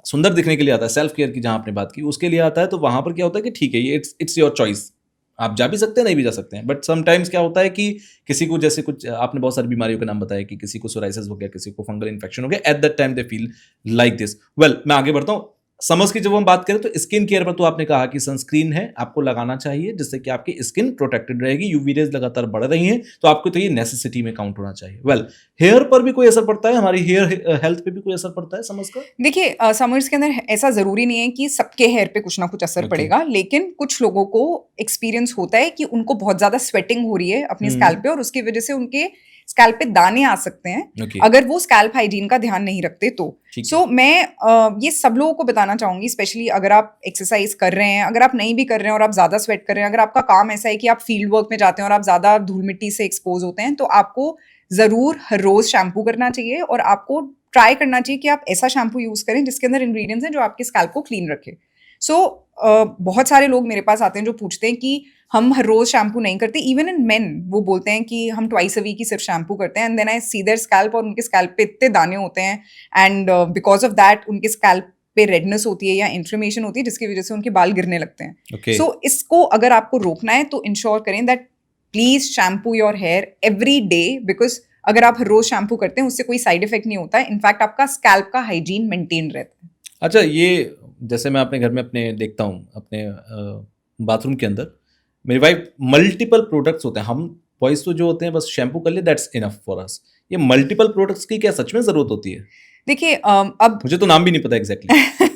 सुंदर दिखने के लिए आता है, सेल्फ केयर की जहाँ आपने बात की उसके लिए आता है, तो वहाँ पर क्या होता है कि ठीक है, ये इट्स योर चॉइस, आप जा भी सकते हैं, नहीं भी जा सकते हैं. बट समटाइम्स क्या होता है कि किसी को, जैसे कुछ आपने बहुत सारी बीमारियों के नाम बताया कि किसी को सोराइसिस हो गया, किसी को फंगल इन्फेक्शन हो गया, at that time they feel like this. Well, मैं आगे बढ़ता हूँ. समर्स की जब हम बात करें तो स्किन केयर पर तो आपने कहा कि सनस्क्रीन है आपको लगाना चाहिए, जिससे कि आपकी स्किन प्रोटेक्टेड रहेगी. यूवी रेज लगातार बढ़ रही हैं, तो आपको तो ये नेसेसिटी में काउंट होना चाहिए. वेल, हेयर पर भी कोई असर पड़ता है, हमारी हेयर हेल्थ पे भी कोई असर पड़ता है समर्स का? देखिए, समर्स के अंदर ऐसा जरूरी नहीं है कि सबके हेयर पे कुछ ना कुछ असर पड़ेगा, लेकिन कुछ लोगों को एक्सपीरियंस होता है कि उनको बहुत ज्यादा स्वेटिंग हो रही है अपनी स्कैल्प पे, और उसकी वजह से उनके स्कैल्प पे दाने आ सकते हैं अगर वो स्कैल्प हाइजीन का ध्यान नहीं रखते तो. सो मैं ये सब लोगों को बताना चाहूंगी, स्पेशली अगर आप एक्सरसाइज कर रहे हैं, अगर आप नहीं भी कर रहे हैं और आप ज्यादा स्वेट कर रहे हैं, अगर आपका काम ऐसा है कि आप फील्ड वर्क में जाते हैं और आप ज्यादा धूल मिट्टी से एक्सपोज होते हैं, तो आपको जरूर हर रोज शैम्पू करना चाहिए और आपको ट्राई करना चाहिए कि आप ऐसा शैम्पू यूज करें जिसके अंदर इंग्रेडिएंट्स हैं जो आपके स्कैल्प को क्लीन रखे. सो बहुत सारे लोग मेरे पास आते हैं जो पूछते हैं कि हम हर रोज शैम्पू नहीं करते. इवन इन मेन वो बोलते हैं कि हम ट्वाइस अ वीक ही सिर्फ शैम्पू करते हैं, and then I see their scalp, और उनके स्कैल्प पे इतने दाने होते हैं, एंड बिकॉज ऑफ दैट उनके स्कैल्प पे रेडनेस होती है या इन्फ्लेमेशन होती है, जिसकी वजह से उनके बाल गिरने लगते हैं. सो इसको अगर आपको रोकना है तो इंश्योर करें that please shampoo your hair every day, because अगर आप हर रोज शैम्पू करते हैं उससे कोई साइड इफेक्ट नहीं होता है. इनफैक्ट आपका स्कैल्प का हाइजीन मेंटेन रहता है. अच्छा, ये जैसे मैं अपने घर में अपने देखता हूँ, अपने बाथरूम के अंदर मेरी वाइफ मल्टीपल प्रोडक्ट्स होते हैं. हम बॉयज तो जो होते हैं बस शैम्पू कर ले, दैट्स इनफ फॉर अस. ये मल्टीपल प्रोडक्ट्स की क्या सच में जरूरत होती है? देखिए, अब मुझे तो नाम भी नहीं पता एग्जैक्टली.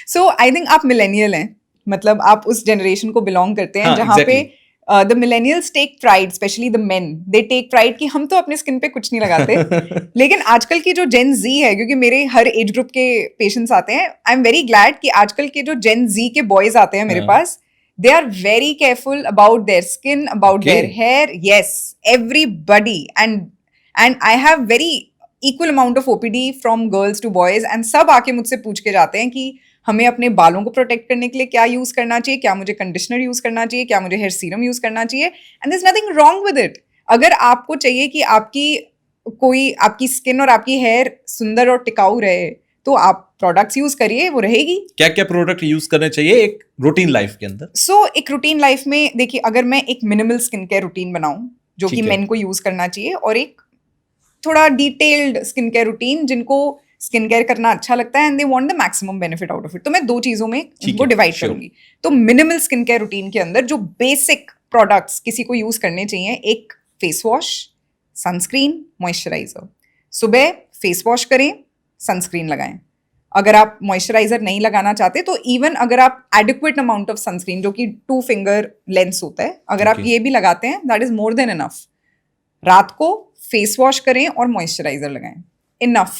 सो आई थिंक आप मिलेनियल हैं, मतलब आप उस जनरेशन को बिलोंग करते हैं जहाँ पे the millennials take pride, specially the men, they take pride कि हम तो अपने स्किन पे कुछ नहीं लगाते. लेकिन आजकल की जो जेन जी है, क्योंकि मेरे हर एज ग्रुप के पेशेंट्स आते हैं, आई एम वेरी ग्लैड कि आजकल के जो जेन जी के बॉयज आते हैं मेरे पास, they are very careful about their skin, about their hair. Yes, everybody. And I have very equal amount of OPD from girls to boys, and सब आके मुझसे पूछ के जाते हैं कि हमें अपने बालों को प्रोटेक्ट करने के लिए क्या यूज करना चाहिए, क्या मुझे कंडीशनर यूज करना चाहिए, क्या मुझे हेयर सीरम यूज करना चाहिए. And there's nothing wrong with it. अगर आपको चाहिए कि आपकी स्किन और आपकी हेयर सुंदर और टिकाऊ रहे, तो आप प्रोडक्ट्स यूज करिए, वो रहेगी. क्या क्या प्रोडक्ट यूज करने चाहिए एक रूटीन लाइफ के अंदर? एक रूटीन लाइफ में देखिए, अगर मैं एक मिनिमल स्किन केयर रूटीन बनाऊं जो कि मेन को यूज करना चाहिए, और एक थोड़ा डिटेल्ड स्किन केयर रूटीन जिनको स्किन केयर करना अच्छा लगता है and they want the maximum benefit out of it, तो मैं 2 चीजों में इनको डिवाइड करूंगी. तो मिनिमल स्किन केयर रूटीन के अंदर जो बेसिक प्रोडक्ट्स किसी को यूज करने चाहिए, एक फेस वॉश, सनस्क्रीन, मॉइस्चराइजर. सुबह फेस वॉश करें, सनस्क्रीन लगाएं. अगर आप मॉइस्चराइजर नहीं लगाना चाहते तो इवन अगर आप एडिक्वेट अमाउंट ऑफ सनस्क्रीन, जो कि 2 फिंगर लेंस होता है, अगर आप ये भी लगाते हैं, that is more than enough. रात को फेस वॉश करें और मॉइस्चराइजर लगाएं, इनफ,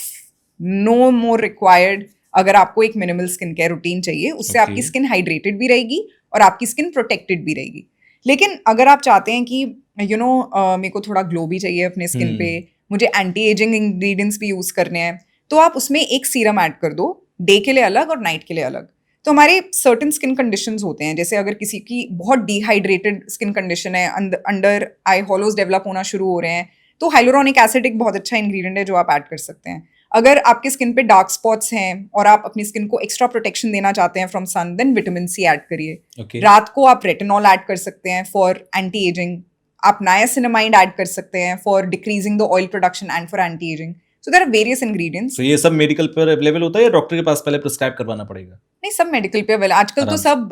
नो मोर रिक्वायर्ड. अगर आपको एक मिनिमल स्किन केयर रूटीन चाहिए, उससे आपकी स्किन हाइड्रेटेड भी रहेगी और आपकी स्किन प्रोटेक्टेड भी रहेगी. लेकिन अगर आप चाहते हैं कि मेरे को थोड़ा ग्लो भी चाहिए अपने स्किन पे, मुझे एंटी एजिंग इंग्रेडिएंट्स भी यूज करने हैं, तो आप उसमें एक सीरम ऐड कर दो, डे के लिए अलग और नाइट के लिए अलग. तो हमारे सर्टेन स्किन कंडीशंस होते हैं, जैसे अगर किसी की बहुत डिहाइड्रेटेड स्किन कंडीशन है, अंडर आई हॉलोज डेवलप होना शुरू हो रहे हैं, तो हाइलुरोनिक एसिड एक बहुत अच्छा इंग्रेडिएंट है जो आप ऐड कर सकते हैं. अगर आपके स्किन पे डार्क स्पॉट्स हैं और आप अपनी स्किन को एक्स्ट्रा प्रोटेक्शन देना चाहते हैं from sun, then vitamin C add करिए. रात को आप रेटिनॉल ऐड कर सकते हैं फॉर एंटी एजिंग. आप नायासिनामाइड ऐड कर सकते हैं for decreasing the oil production and for anti aging. So there are various ingredients. So ये सब मेडिकल पे अवेलेबल होता है या डॉक्टर के पास पहले प्रिस्क्राइब करवाना पड़ेगा? नहीं, सब मेडिकल पे अवेलेबल. आजकल तो सब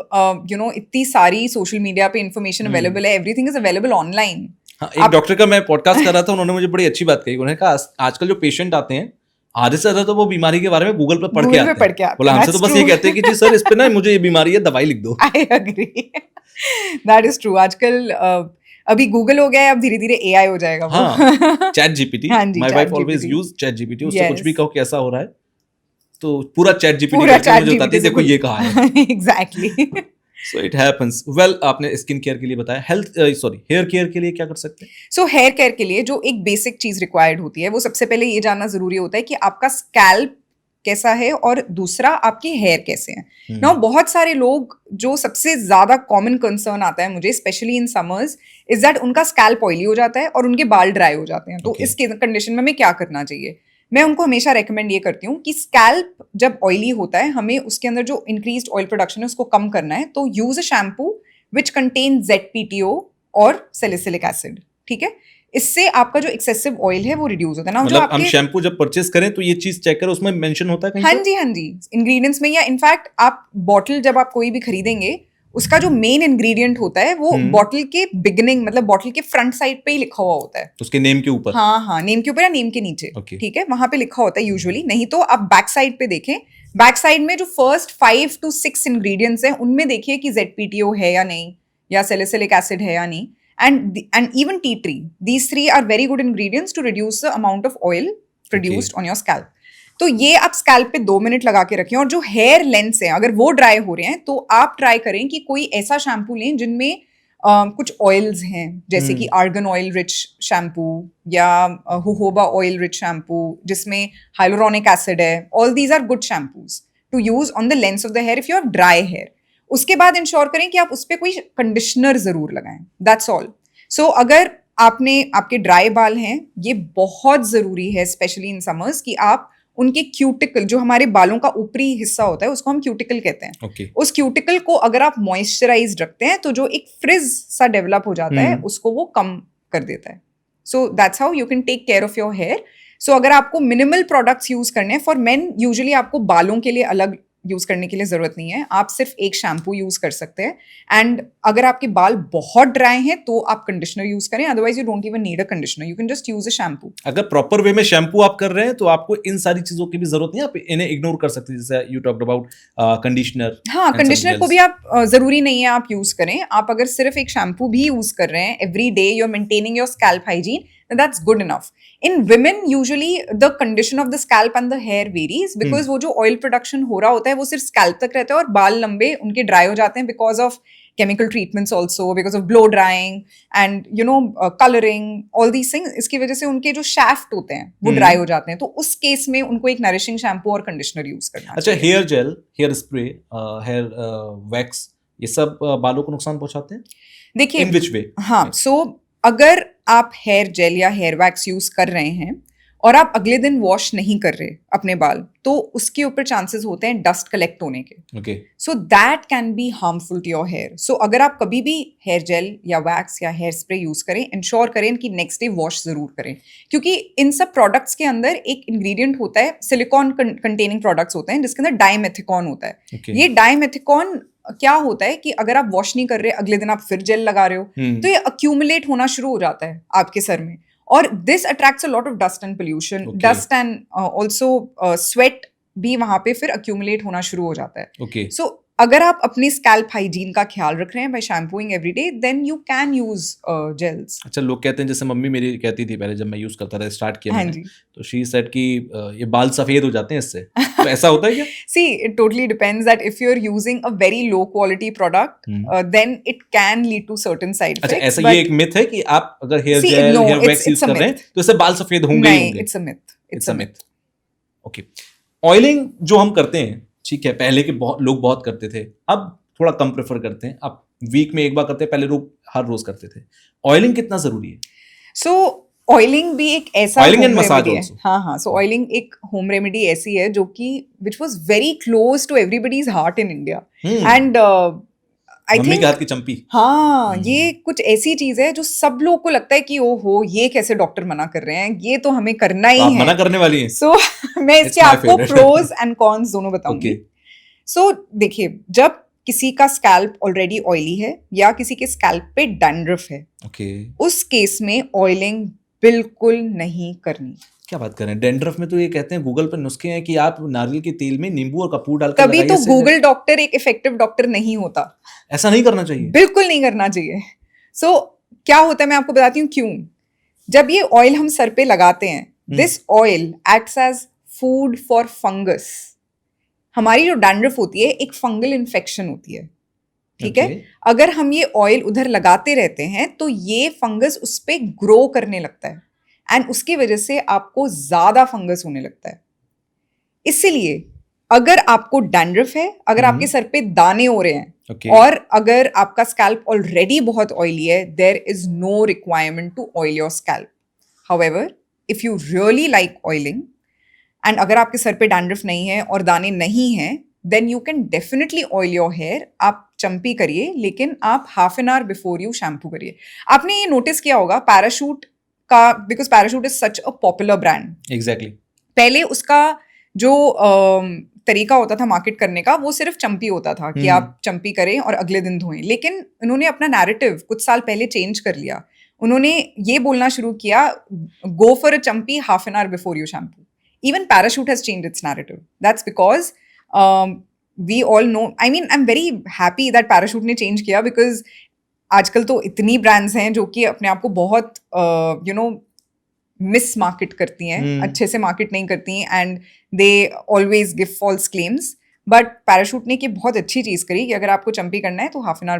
इतनी सारी सोशल मीडिया पे इन्फॉर्मेशन अवेलेबल है, एवरीथिंग इज अवेलेबल ऑनलाइन. हाँ, एक डॉक्टर का मैं पॉडकास्ट कर रहा था, उन्होंने मुझे बड़ी अच्छी बात कही. उन्होंने कहा आजकल जो पेशेंट आते हैं, आधे से ज्यादा तो वो बीमारी के बारे में गूगल पर पढ़ के आते हैं. बोला हमसे तो बस ये कहते हैं कि जी सर, इस पे ना मुझे ये बीमारी है, दवाई लिख दो. I agree, that is true. आजकल अभी गूगल हो गया है, अब धीरे धीरे एआई हो जाएगा. हाँ, chat GPT. My wife always use chat GPT. उससे कुछ भी कहो कैसा हो रहा है, तो पूरा चैट जीपीटी मुझे बताती है, देखो ये कहा है. Exactly. So it happens. Well, आपने स्किन केयर के लिए बताया, हेयर केयर के लिए क्या कर सकते हैं? सो हेयर केयर के लिए जो एक बेसिक चीज रिक्वायर्ड होती है वो सबसे पहले ये जानना जरूरी होता है कि आपका स्कैल्प कैसा है और दूसरा आपके हेयर कैसे हैं। नाउ बहुत सारे लोग, जो सबसे ज्यादा कॉमन कंसर्न आता है मुझे specially in summers, is that उनका स्कैल्प ऑयली हो जाता है और उनके बाल ड्राई हो जाते हैं। तो Okay. इस कंडीशन में हमें क्या करना चाहिए? मैं उनको हमेशा रेकमेंड ये करती हूँ कि स्कैल्प जब ऑयली होता है, हमें उसके अंदर जो इंक्रीज्ड ऑयल प्रोडक्शन है उसको कम करना है। तो use a shampoo which contain ZPTO और सैलिसिलिक एसिड। ठीक है, इससे आपका जो एक्सेसिव ऑयल है वो रिड्यूस होता है ना। मतलब हम शैम्पू जब परचेस करें तो ये चीज चेक करें, उसमें मेंशन होता है कहीं? हाँ जी, इंग्रेडिएंट्स में, या इनफैक्ट आप बॉटल जब आप कोई भी खरीदेंगे, उसका जो मेन इंग्रेडिएंट होता है वो बॉटल के बिगिनिंग, मतलब बॉटल के फ्रंट साइड पे ही लिखा हुआ होता है, उसके नेम के ऊपर। हाँ, नेम के ऊपर या नेम के नीचे। Okay. ठीक है, वहां पे लिखा होता है यूजुअली। नहीं तो आप बैक साइड पे देखें, बैक साइड में जो फर्स्ट 5 to 6 इंग्रेडिएंट्स हैं उनमें देखिए कि ZPTO है या नहीं, या सैलिसिलिक एसिड है या नहीं, and even tea tree. These 3 are very good ingredients to reduce the amount of oil produced on your scalp. तो ये आप स्कैल्प पे 2 मिनट लगा के रखें। और जो हेयर लेंथ्स हैं, अगर वो ड्राई हो रहे हैं तो आप ट्राई करें कि कोई ऐसा शैम्पू लें जिनमें कुछ ऑयल्स हैं, जैसे कि आर्गन ऑयल रिच शैम्पू या हुहोबा ऑयल रिच शैम्पू जिसमें हाइलोरोनिक एसिड है। All these are good shampoos to use on the lengths of the hair if you have dry hair. उसके बाद इंश्योर करें कि आप उस पर कोई कंडीशनर जरूर लगाएं। That's all. सो अगर आपके ड्राई बाल हैं, ये बहुत जरूरी है स्पेशली इन समर्स कि आप उनके क्यूटिकल, जो हमारे बालों का ऊपरी हिस्सा होता है उसको हम क्यूटिकल कहते हैं। Okay. उस क्यूटिकल को अगर आप मॉइस्चराइज रखते हैं तो जो एक फ्रिज सा डेवलप हो जाता है उसको वो कम कर देता है। So that's how you can take care of your hair. So अगर आपको मिनिमल प्रोडक्ट्स यूज करने हैं, फॉर मेन यूजुअली आपको बालों के लिए अलग यूज करने के लिए जरूरत नहीं है, आप सिर्फ एक शैम्पू यूज कर सकते हैं। एंड अगर आपके बाल बहुत ड्राई हैं तो आप कंडीशनर यूज करें, otherwise you don't even need a conditioner, you can just use a shampoo. अगर प्रॉपर वे में शैम्पू आप कर रहे हैं तो आपको इन सारी चीजों की भी जरूरत नहीं है, आप इन्हें इग्नोर कर सकते हैं, जैसे यू टॉक्ड अबाउट कंडीशनर। हाँ, कंडीशनर को भी आप जरूरी नहीं है आप यूज करें। आप अगर सिर्फ एक शैम्पू भी यूज कर रहे हैं every day, you are maintaining your scalp hygiene, that's good enough. In women, usually the condition of the scalp and the hair varies because वो जो oil production हो रहा होता है वो सिर्फ scalp तक रहता है और बाल लंबे उनके dry हो जाते हैं because of chemical treatments also, because of blow drying and coloring, all these things. इसकी वजह से उनके जो shaft होते हैं वो dry हो जाते हैं। तो उस केस में उनको एक nourishing shampoo और conditioner use करना अच्छा, चाहिए। Hair gel, hair spray, hair wax, ये सब बालों को नुकसान पहुंचाते हैं? देखिए, इन विच वे? हाँ, सो अगर आप हेयर जेल या हेयर वैक्स यूज कर रहे हैं और आप अगले दिन वॉश नहीं कर रहे अपने बाल, तो उसके ऊपर चांसेस होते हैं डस्ट कलेक्ट होने के। Okay. So that can be harmful to your hair. So अगर आप कभी भी हेयर जेल या वैक्स या हेयर स्प्रे यूज करें, इंश्योर करें कि नेक्स्ट डे वॉश जरूर करें, क्योंकि इन सब प्रोडक्ट्स के अंदर एक इंग्रेडिएंट होता है, सिलिकॉन कंटेनिंग प्रोडक्ट्स होते हैं जिसके अंदर डाइमेथिकॉन होता है। Okay. ये डाइमेथिकॉन क्या होता है कि अगर आप वॉश नहीं कर रहे, अगले दिन आप फिर जेल लगा रहे हो, तो ये अक्यूमुलेट होना शुरू हो जाता है आपके सर में, और this attracts a lot of dust and pollution. Dust and also sweat भी वहां पे फिर अक्यूमुलेट होना शुरू हो जाता है। Okay. सो अगर आप अपनी स्कैल्प हाइजीन का ख्याल रख रहे हैं by shampooing every day, then you can use gels. अच्छा, लोग कहते हैं, जैसे मम्मी मेरी कहती थी पहले जब मैं यूज करता था, स्टार्ट किया हाँ मैंने, जी। तो शी सेड कि ये बाल सफेद हो जाते हैं इससे, तो ऐसा होता है क्या? See, it totally depends that if you're using a very low quality product, then it can lead to certain side अच्छा, effects. ऐसा but ये एक मिथ है कि आप अगर hair See, gel, no, hair it's- wax use it's a कर रहे हैं myth. तो इससे बाल सफेद होंगे ही नहीं, होंगे? it's a myth. It's a myth. Okay, oiling जो हम करते हैं, ठीक है, पहले के लोग बहुत करते थे, अब थोड़ा कम प्रेफर करते हैं, अब वीक में एक बार करते हैं, पहले लोग हर रोज करते थे। ऑयलिंग कितना जरूरी है? So, ऑयलिंग भी एक ऐसा Oiling and home massage remedy है। also. हाँ, सो ऑयलिंग एक होम रेमेडी ऐसी है जो कि which was very close to everybody's heart in India, and I mummy think के हाथ की चंपी। हाँ, ये कुछ ऐसी चीज है जो सब लोगों को लगता है कि ओहो, ये कैसे डॉक्टर मना कर रहे हैं, ये तो हमें करना तो ही आप है। मना करने वाली हैं? सो मैं इसके my आपको favorite. प्रोज एंड कॉन्स दोनों बताऊंगी। Okay. सो देखिए, जब किसी का स्कैल्प ऑलरेडी ऑयली है या किसी के स्कैल्प पे डैंड्रफ है, Okay. उस केस में ऑयलिंग बिल्कुल नहीं करनी। क्या बात कर रहे हैं? डेंड्रफ में तो ये कहते हैं, गूगल पर नुस्खे हैं कि आप नारियल के तेल में नींबू और कपूर डाल के तभी लगाइए, तो इससे गूगल डॉक्टर एक इफेक्टिव डॉक्टर नहीं होता। ऐसा नहीं करना चाहिए। बिल्कुल नहीं करना चाहिए। सो क्या होता है, मैं आपको बताती हूँ क्यों। जब ये ऑयल हम सर पे लगाते हैं, this oil acts as food for fungus. हमारी जो डैंड्रफ होती है एक फंगल इन्फेक्शन होती है, ठीक है। अगर हम ये ऑयल उधर लगाते रहते हैं तो ये फंगस उस पे ग्रो करने लगता है एंड उसकी वजह से आपको ज्यादा फंगस होने लगता है। इसीलिए अगर आपको डैंड्रफ है, अगर आपके सर पे दाने हो रहे हैं और अगर आपका स्कैल्प ऑलरेडी बहुत ऑयली है, there is no requirement to oil your scalp. However, if you really like oiling and अगर आपके सर पे डैंड्रफ नहीं है और दाने नहीं हैं, then you can definitely oil your hair. आप चंपी करिए, लेकिन आप half an hour before you shampoo करिए। आपने ये नोटिस किया होगा पैराशूट का, because Parachute is such a popular brand. Exactly. पहले उसका जो तरीका होता था मार्केट करने का, वो सिर्फ चंपी होता था कि आप चंपी करें और अगले दिन धोएं। लेकिन इन्होंने अपना नैरेटिव कुछ साल पहले चेंज कर लिया। उन्होंने ये बोलना शुरू किया, go for a champi half an hour before you shampoo. Even Parachute has changed its narrative. That's because we all know, I mean, I'm very happy that Parachute ने change किया, because आजकल तो इतनी brands हैं जो कि अपने आप को बहुत मिस मार्केट करती हैं, अच्छे से मार्केट नहीं करती हैं, and they always give false claims. But Parachute ने की बहुत अच्छी चीज़ करी कि अगर आपको चंपी करना है तो half an hour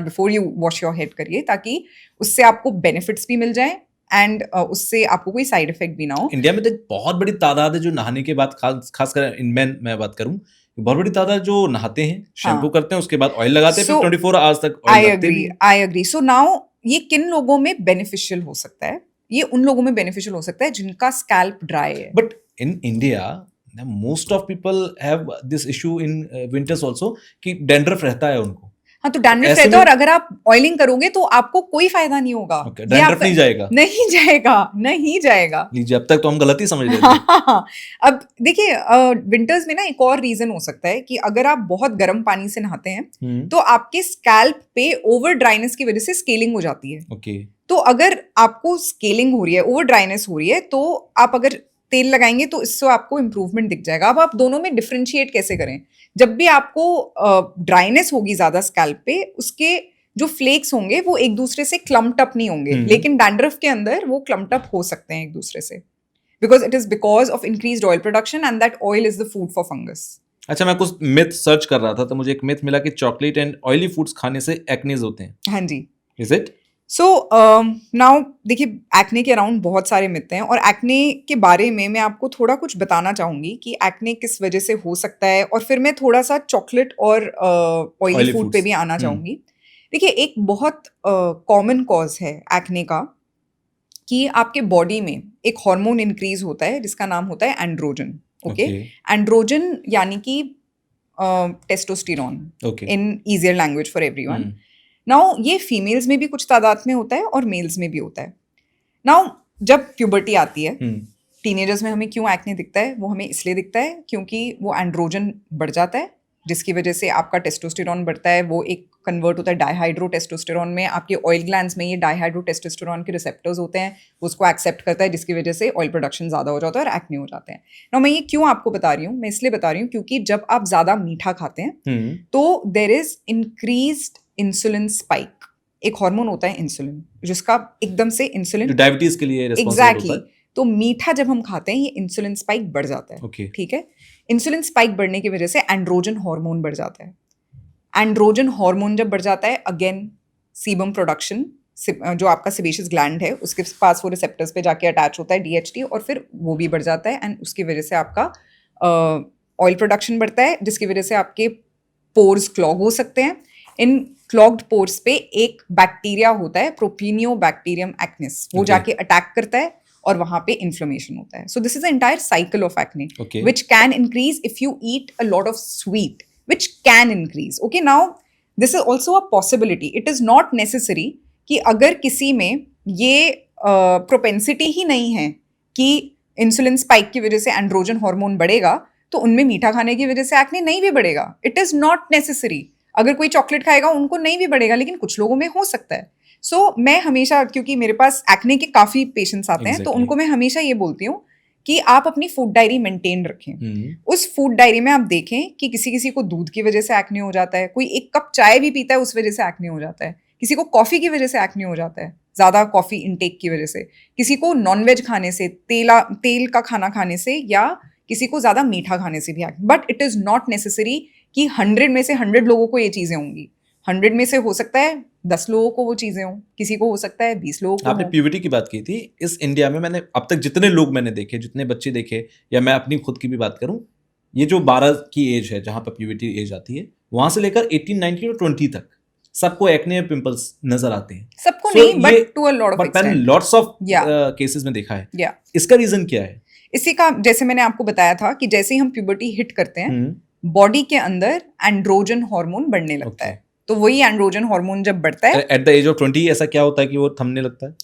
before you wash your head करिए, ताकि उससे आपको बेनिफिट्स भी मिल जाएं एंड उससे आपको कोई साइड इफेक्ट भी ना हो। इंडिया में तो बहुत बड़ी तादाद है जो नहाने के बाद, खासकर इन मैन मैं बात करूं, बहुत बड़ी तादाद जो नहाते हैं, शैम्पू करते हैं, उसके बाद ऑयल लगाते हैं, फिर 24 आवर्स तक ऑयल लगाते हैं। I agree. सो नाउ ये किन लोगों में बेनिफिशियल हो सकता है? ये उन लोगों में बेनिफिशियल हो सकता है जिनका स्कैल्प ड्राई है। But in India most of people have this issue in winters also कि डैंड्रफ रहता है उनको। हाँ, तो डैंड्रफ रहता है, और अगर आप ऑयलिंग करोगे तो आपको कोई फायदा नहीं होगा। डैंड्रफ नहीं जाएगा, नहीं जाएगा। लीजिए, अब तक तो हम गलती समझ रहे थे। अब देखिए, विंटर्स में ना एक और रीजन हो सकता है कि अगर आप बहुत गर्म पानी से नहाते हैं तो आपके स्कैल्प पे ओवर ड्राइनेस की वजह से स्केलिंग हो जाती है। तो अगर आपको स्केलिंग हो रही है, ओवर ड्राइनेस हो रही है, तो आप अगर तेल लगाएंगे तो इससे आपको इंप्रूवमेंट दिख जाएगा। अब आप दोनों में डिफरेंशिएट कैसे करें? जब भी आपको ड्राइनेस होगी ज्यादा स्कैल्प पे, उसके जो फ्लेक्स होंगे वो एक दूसरे से क्लम्प्ड अप नहीं होंगे, लेकिन डैंड्रफ के अंदर वो क्लम्प्ड अप हो सकते हैं एक दूसरे से, because it is because of increased oil production and that oil is the food for fungus. अच्छा, मैं कुछ मिथ सर्च कर रहा था तो मुझे एक मिथ मिला कि चॉकलेट एंड ऑयली फूड्स खाने से एक्नेज होते हैं। हाँ जी। Is it? सो नाउ देखिए, एक्ने के अराउंड बहुत सारे मिथ हैं, और एक्ने के बारे में मैं आपको थोड़ा कुछ बताना चाहूंगी कि एक्ने किस वजह से हो सकता है, और फिर मैं थोड़ा सा चॉकलेट और ऑयली फूड पे भी आना चाहूंगी। देखिए, एक बहुत कॉमन कॉज है एक्ने का कि आपके बॉडी में एक हार्मोन इंक्रीज होता है जिसका नाम होता है एंड्रोजन। ओके, एंड्रोजन यानी कि testosterone in easier language for everyone. Now ये फीमेल्स में भी कुछ तादाद में होता है और मेल्स में भी होता है। नाउ जब प्यूबर्टी आती है, टीनेजर्स में हमें क्यों एक्ने दिखता है? वो हमें इसलिए दिखता है क्योंकि वो एंड्रोजन बढ़ जाता है, जिसकी वजह से आपका टेस्टोस्टेरोन बढ़ता है। वो एक कन्वर्ट होता है डाइहाइड्रोटेस्टोस्टेरोन में। आपके ऑयल ग्लैंड्स में ये डाइहाइड्रोटेस्टोस्टेरोन के रिसेप्टर्स होते हैं, वो उसको एक्सेप्ट करता है, जिसकी वजह से ऑयल प्रोडक्शन ज़्यादा हो जाता है और एक्ने हो जाते हैं। नाउ मैं ये क्यों आपको बता रही हूँ? मैं इसलिए बता रही हूँ क्योंकि जब आप ज़्यादा मीठा खाते हैं तो there is increased insulin spike. एक हार्मोन होता है इंसुलिन, जिसका एकदम से इंसुलिन डायबिटीज के लिए रिस्पांसिबल होता है। तो मीठा जब हम खाते हैं, ये इंसुलिन स्पाइक बढ़ जाता है। ठीक है, इंसुलिन स्पाइक बढ़ने की वजह से एंड्रोजन हार्मोन बढ़ जाता है। एंड्रोजन हार्मोन जब बढ़ जाता है, अगेन सीबम प्रोडक्शन, जो आपका सेबेशियस ग्लैंड है उसके पास वो रिसेप्टर्स पे जाके अटैच होता है, DHT, और फिर वो भी बढ़ जाता है, एंड उसकी वजह से आपका ऑयल प्रोडक्शन बढ़ता है, जिसकी वजह से आपके पोर्स क्लॉग हो सकते हैं। इन क्लॉग्ड पोर्स पे एक बैक्टीरिया होता है, प्रोपिनियोबैक्टीरियम एक्निस, वो जाके अटैक करता है और वहां पे इन्फ्लेमेशन होता है। सो this is the entire cycle of acne, which can increase if you eat a lot of sweet, which can increase. Okay, now this is also a possibility. It is not necessary कि अगर किसी में ये propensity ही नहीं है कि insulin spike की वजह से एंड्रोजन हार्मोन बढ़ेगा, तो उनमें मीठा खाने की वजह से एक्ने नहीं भी बढ़ेगा। It is not necessary. अगर कोई चॉकलेट खाएगा उनको नहीं भी बढ़ेगा, लेकिन कुछ लोगों में हो सकता है। सो मैं हमेशा, क्योंकि मेरे पास एक्ने के काफी पेशेंट्स आते हैं, तो उनको मैं हमेशा ये बोलती हूँ कि आप अपनी फूड डायरी मेंटेन रखें। उस फूड डायरी में आप देखें कि किसी किसी को दूध की वजह से एक्ने हो जाता है, कोई एक कप चाय भी पीता है उस वजह से एक्ने हो जाता है, किसी को कॉफी की वजह से एक्ने हो जाता है, ज्यादा कॉफी इनटेक की वजह से, किसी को नॉनवेज खाने से, तेल का खाना खाने से, या किसी को ज्यादा मीठा खाने से भी acne. But it is not necessary कि 100 में से 100 लोगों को ये चीजें होंगी, 100 में से हो सकता है 10 लोगों को वो चीजें हों, किसी को हो सकता है 20 लोगों को। आपने प्यूबर्टी की बात की थी, इस इंडिया में मैंने अब तक जितने लोग मैंने देखे, जितने बच्चे देखे, या मैं अपनी खुद की भी बात करूं, ये जो 12 की एज है जहां पर प्यूबर्टी एज आती है, वहां से लेकर 18, 19 और 20 तक सबको एक्ने और पिंपल्स नजर आते हैं। सबको नहीं, but to a lot of मैंने लॉट्स ऑफ केसेस में देखा है। इसका रीजन क्या है? इसी का, जैसे मैंने आपको बताया था कि जैसे ही हम प्यूबर्टी हिट करते हैं, बॉडी के अंदर एंड्रोजन हार्मोन बढ़ने लगता है। तो वही एंड्रोजन हार्मोन जब बढ़ता है एट द एज ऑफ 20, ऐसा क्या होता है कि वो थमने लगता है?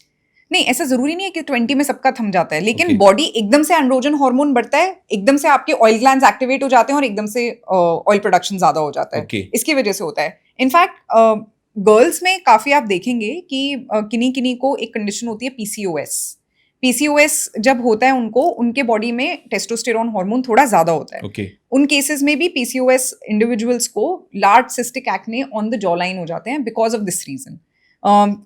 नहीं, ऐसा जरूरी नहीं है कि 20 में सबका थम जाता है, लेकिन बॉडी एकदम से एंड्रोजन हार्मोन बढ़ता है, एकदम से आपके ऑयल ग्लैंड्स एक्टिवेट हो जाते हैं और एकदम से ऑयल प्रोडक्शन ज्यादा हो जाता है। इसकी वजह से होता है। इनफैक्ट गर्ल्स में काफी आप देखेंगे कि किन्हीं किन्हीं को एक कंडीशन होती है पीसीओएस। पीसीओएस जब होता है उनको, उनके बॉडी में टेस्टोस्टेरोन हार्मोन थोड़ा ज्यादा होता है। उन केसेस में भी पीसीओएस इंडिविजुअल्स को large cystic acne on the jaw line हो जाते हैं बिकॉज ऑफ दिस रीजन।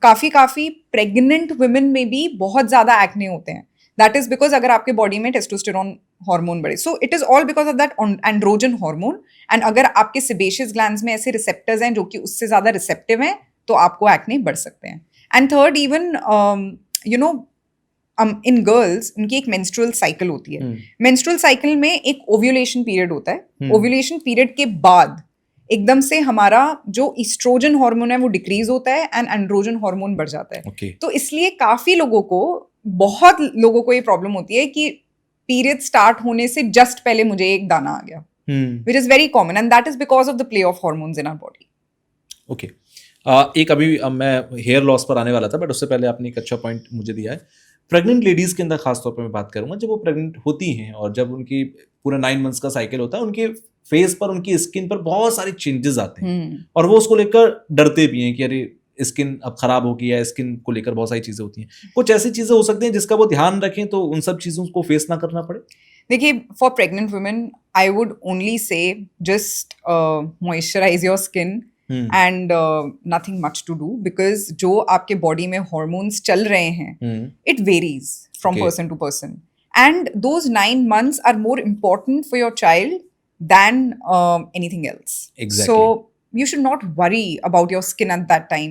काफी प्रेग्नेंट वुमेन में भी बहुत ज्यादा एक्ने होते हैं। दैट इज बिकॉज अगर आपके बॉडी में टेस्टोस्टेरोन हार्मोन बढ़े, so it is all because of that androgen hormone. And अगर आपके सेबेशियस ग्लैंड्स में ऐसे रिसेप्टर्स हैं जो कि उससे ज्यादा रिसेप्टिव हैं, तो आपको एक्ने बढ़ सकते हैं। And third, even you know in girls उनकी एक मेंस्ट्रुअल साइकिल होती है। मेंस्ट्रुअल साइकिल में एक ओव्यूलेशन पीरियड होता है। ओव्यूलेशन पीरियड के बाद एकदम से हमारा जो ईस्ट्रोजन हार्मोन है वो डिक्रीज होता है एंड एंड्रोजन हार्मोन बढ़ जाता है। तो इसलिए काफी लोगों को, बहुत लोगों को ये प्रॉब्लम होती है कि पीरियड स्टार्ट होने से जस्ट पहले मुझे एक दाना आ गया, which is very common, and that is because of the play of hormones in our body. Okay, एक अभी मैं हेयर लॉस पर आने वाला था, बट उससे पहले आपने एक अच्छा पॉइंट मुझे दिया है। प्रेग्नेंट लेडीज के अंदर खासतौर पर मैं बात करूंगा, जब वो प्रेग्नेंट होती हैं और जब उनकी पूरा 9 मंथ्स का साइकिल होता है, उनके फेस पर, उनकी स्किन पर बहुत सारे चेंजेस आते हैं और वो उसको लेकर डरते भी हैं कि अरे स्किन अब खराब होगी, या स्किन को लेकर बहुत सारी चीजें होती हैं। कुछ ऐसी चीजें हो सकती हैं जिसका वो ध्यान रखें तो उन सब चीजों को फेस ना करना पड़े? देखिए, for pregnant women I would only say just moisturise your skin and nothing much to do, because जो आपके बॉडी में हॉर्मोन्स चल रहे हैं, it varies from person to person, and those 9 months are more important for your child than anything else. Exactly. So you should not worry about your skin at that time.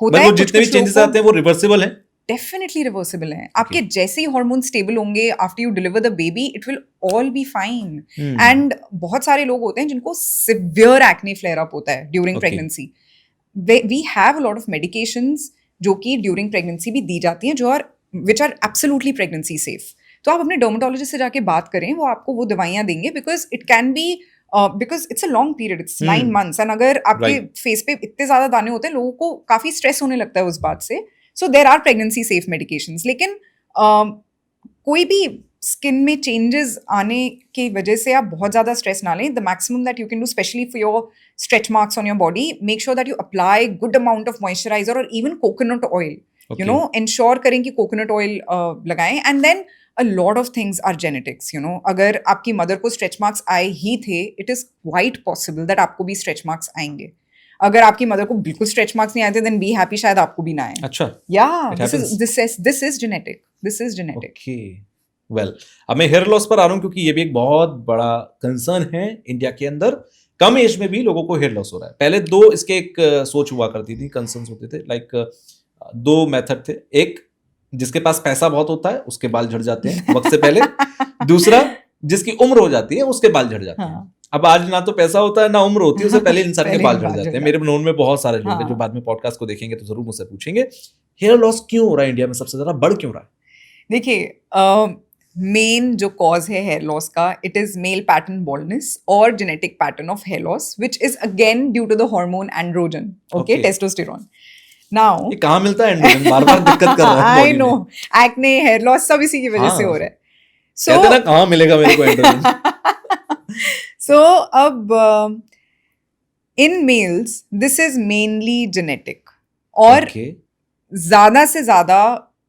होता है जितने भी changes आते हैं वो reversible हैं? Definitely reversible हैं। आपके जैसे ही हार्मोन स्टेबल होंगे, after you deliver the baby, it will all be fine. And बहुत सारे लोग होते हैं जिनको सिवियर एक्ने फ्लेयर अप होता है during pregnancy. We have a lot of medications जो कि ड्यूरिंग प्रेगनेंसी भी दी जाती हैं, जो are which are absolutely pregnancy safe. तो आप अपने डर्मेटोलॉजिस्ट से जाके बात करें, वो आपको वो दवाइयाँ देंगे, because it can B, because it's a long period, it's 9 months, and अगर आपके फेस पे इतने ज्यादा दाने होते हैं, लोगों को काफी स्ट्रेस होने लगता है उस बात से। So there are pregnancy safe medications. लेकिन कोई भी स्किन में चेंजेस आने की वजह से आप बहुत ज्यादा स्ट्रेस ना लें। The maximum that you can do, specially for your stretch marks on your body, make sure that you apply good amount of moisturiser और even coconut oil. You know, ensure करें कि कोकोनट ऑयल लगाएं। And then a lot of things are genetics, you know. अगर आपकी mother को stretch marks आए ही थे, it is quite possible that आपको भी स्ट्रेच मार्क्स आएंगे। अगर आपकी मदर को बिल्कुल स्ट्रेच मार्क्स नहीं आए थे, then be happy, शायद आपको भी ना आए। अच्छा, yeah, this is genetic. Okay, well, अब मैं हेयर लॉस पर आ रहा हूँ क्योंकि ये भी एक बहुत बड़ा कंसर्न है इंडिया के अंदर। कम एज में भी लोगों को हेयर लॉस हो रहा है। पहले दो इसके एक सोच हुआ करती थी, कंसर्न्स होते थे, लाइक 2 मेथड थे। एक, जिसके पास पैसा बहुत होता है उसके बाल झड़ जाते हैं वक्त से पहले। दूसरा, जिसकी उम्र हो जाती है उसके बाल झड़ जाते हैं। अब आज ना तो पैसा होता है ना उम्र होती है, उससे पहले इंसान के बाल झड़ जाते हैं। मेरे नोन में बहुत सारे लोग हैं जो बाद में पॉडकास्ट को देखेंगे तो जरूर मुझसे पूछेंगे हेयर लॉस क्यों हो रहा है इंडिया में, सबसे ज्यादा बढ़ क्यों रहा है? देखिए, मेन जो कॉज है हेयर लॉस का, it is male pattern baldness और genetic pattern of hair loss, which is again due to the hormone androgen, okay, testosterone. Now, ये कहाँ मिलता है एंड्रोजन? बार-बार दिक्कत कर रहा है। I know, acne, hair loss सब इसी की वजह से हो रहा है। So, कहते ना कहाँ मिलेगा मेरे को एंड्रोजन? So अब in males this is mainly genetic, और ज्यादा से ज्यादा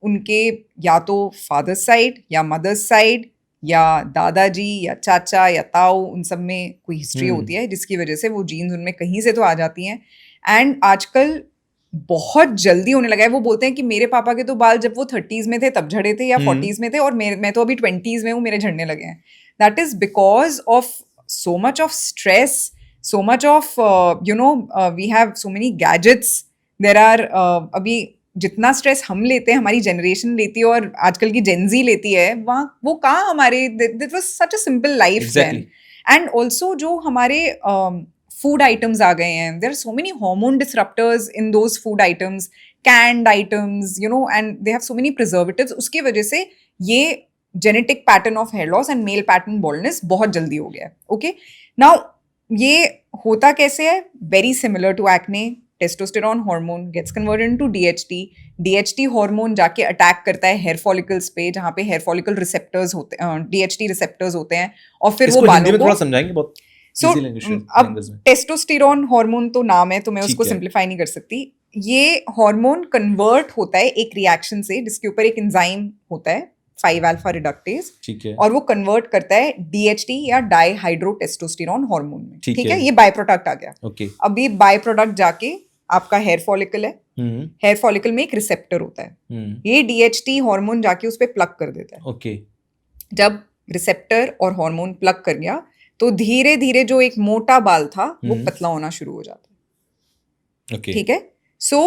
उनके या तो फादर साइड या मदर साइड या दादाजी या चाचा या ताऊ, उन सब में कोई हिस्ट्री होती है जिसकी वजह से वो जीन्स उनमें कहीं से तो आ जाती हैं। एंड आजकल बहुत जल्दी होने लगा है। वो बोलते हैं कि मेरे पापा के तो बाल जब वो 30s में थे तब झड़े थे या 40s में थे, और मैं तो अभी 20s में हूँ, मेरे झड़ने लगे हैं। That is because of so much of stress so much of we have so many gadgets. There are अभी जितना स्ट्रेस हम लेते हैं, हमारी जनरेशन लेती है और आजकल की जेनजी लेती है, वहाँ वो कहाँ हमारे, that was such a simple life then. And also जो हमारे फूड आइटम्स आ गए हैं, there are so many hormone disruptors in those food items, canned items, and they have so many preservatives. उसकी वजह से ये genetic pattern of hair loss and male pattern baldness बहुत जल्दी हो गया है. ओके, नाउ ये होता कैसे है? Very similar to acne. Testosterone hormone gets converted into DHT. DHT hormone जाके अटैक करता है हेयर फॉलिकल्स पे, जहाँ पे हेयर फॉलिकल रिसेप्टर्स होते हैं, DHT रिसेप्टर्स होते हैं, और फिर वो बालों को थोड़ा समझाएंगे बहुत. सो अब टेस्टोस्टेरोन हार्मोन तो नाम है, तो मैं उसको सिंप्लीफाई नहीं कर सकती. ये हार्मोन कन्वर्ट होता है एक रिएक्शन से, जिसके ऊपर एक एंजाइम होता है 5-alpha रिडक्टेज, ठीक है, और वो कन्वर्ट करता है DHT या डाईहाइड्रोटेस्टोस्टेरोन हार्मोन में. ठीक है, ये बाय प्रोडक्ट आ गया. ओके, अब ये बाय प्रोडक्ट जाके आपका हेयर फॉलिकल है, हेयर फॉलिकल में एक रिसेप्टर होता है, ये DHT हार्मोन जाके उस पर प्लग कर देता है. ओके, जब रिसेप्टर और हार्मोन प्लग कर गया तो धीरे धीरे जो एक मोटा बाल था वो पतला होना शुरू हो जाता है. ओके, ठीक है. सो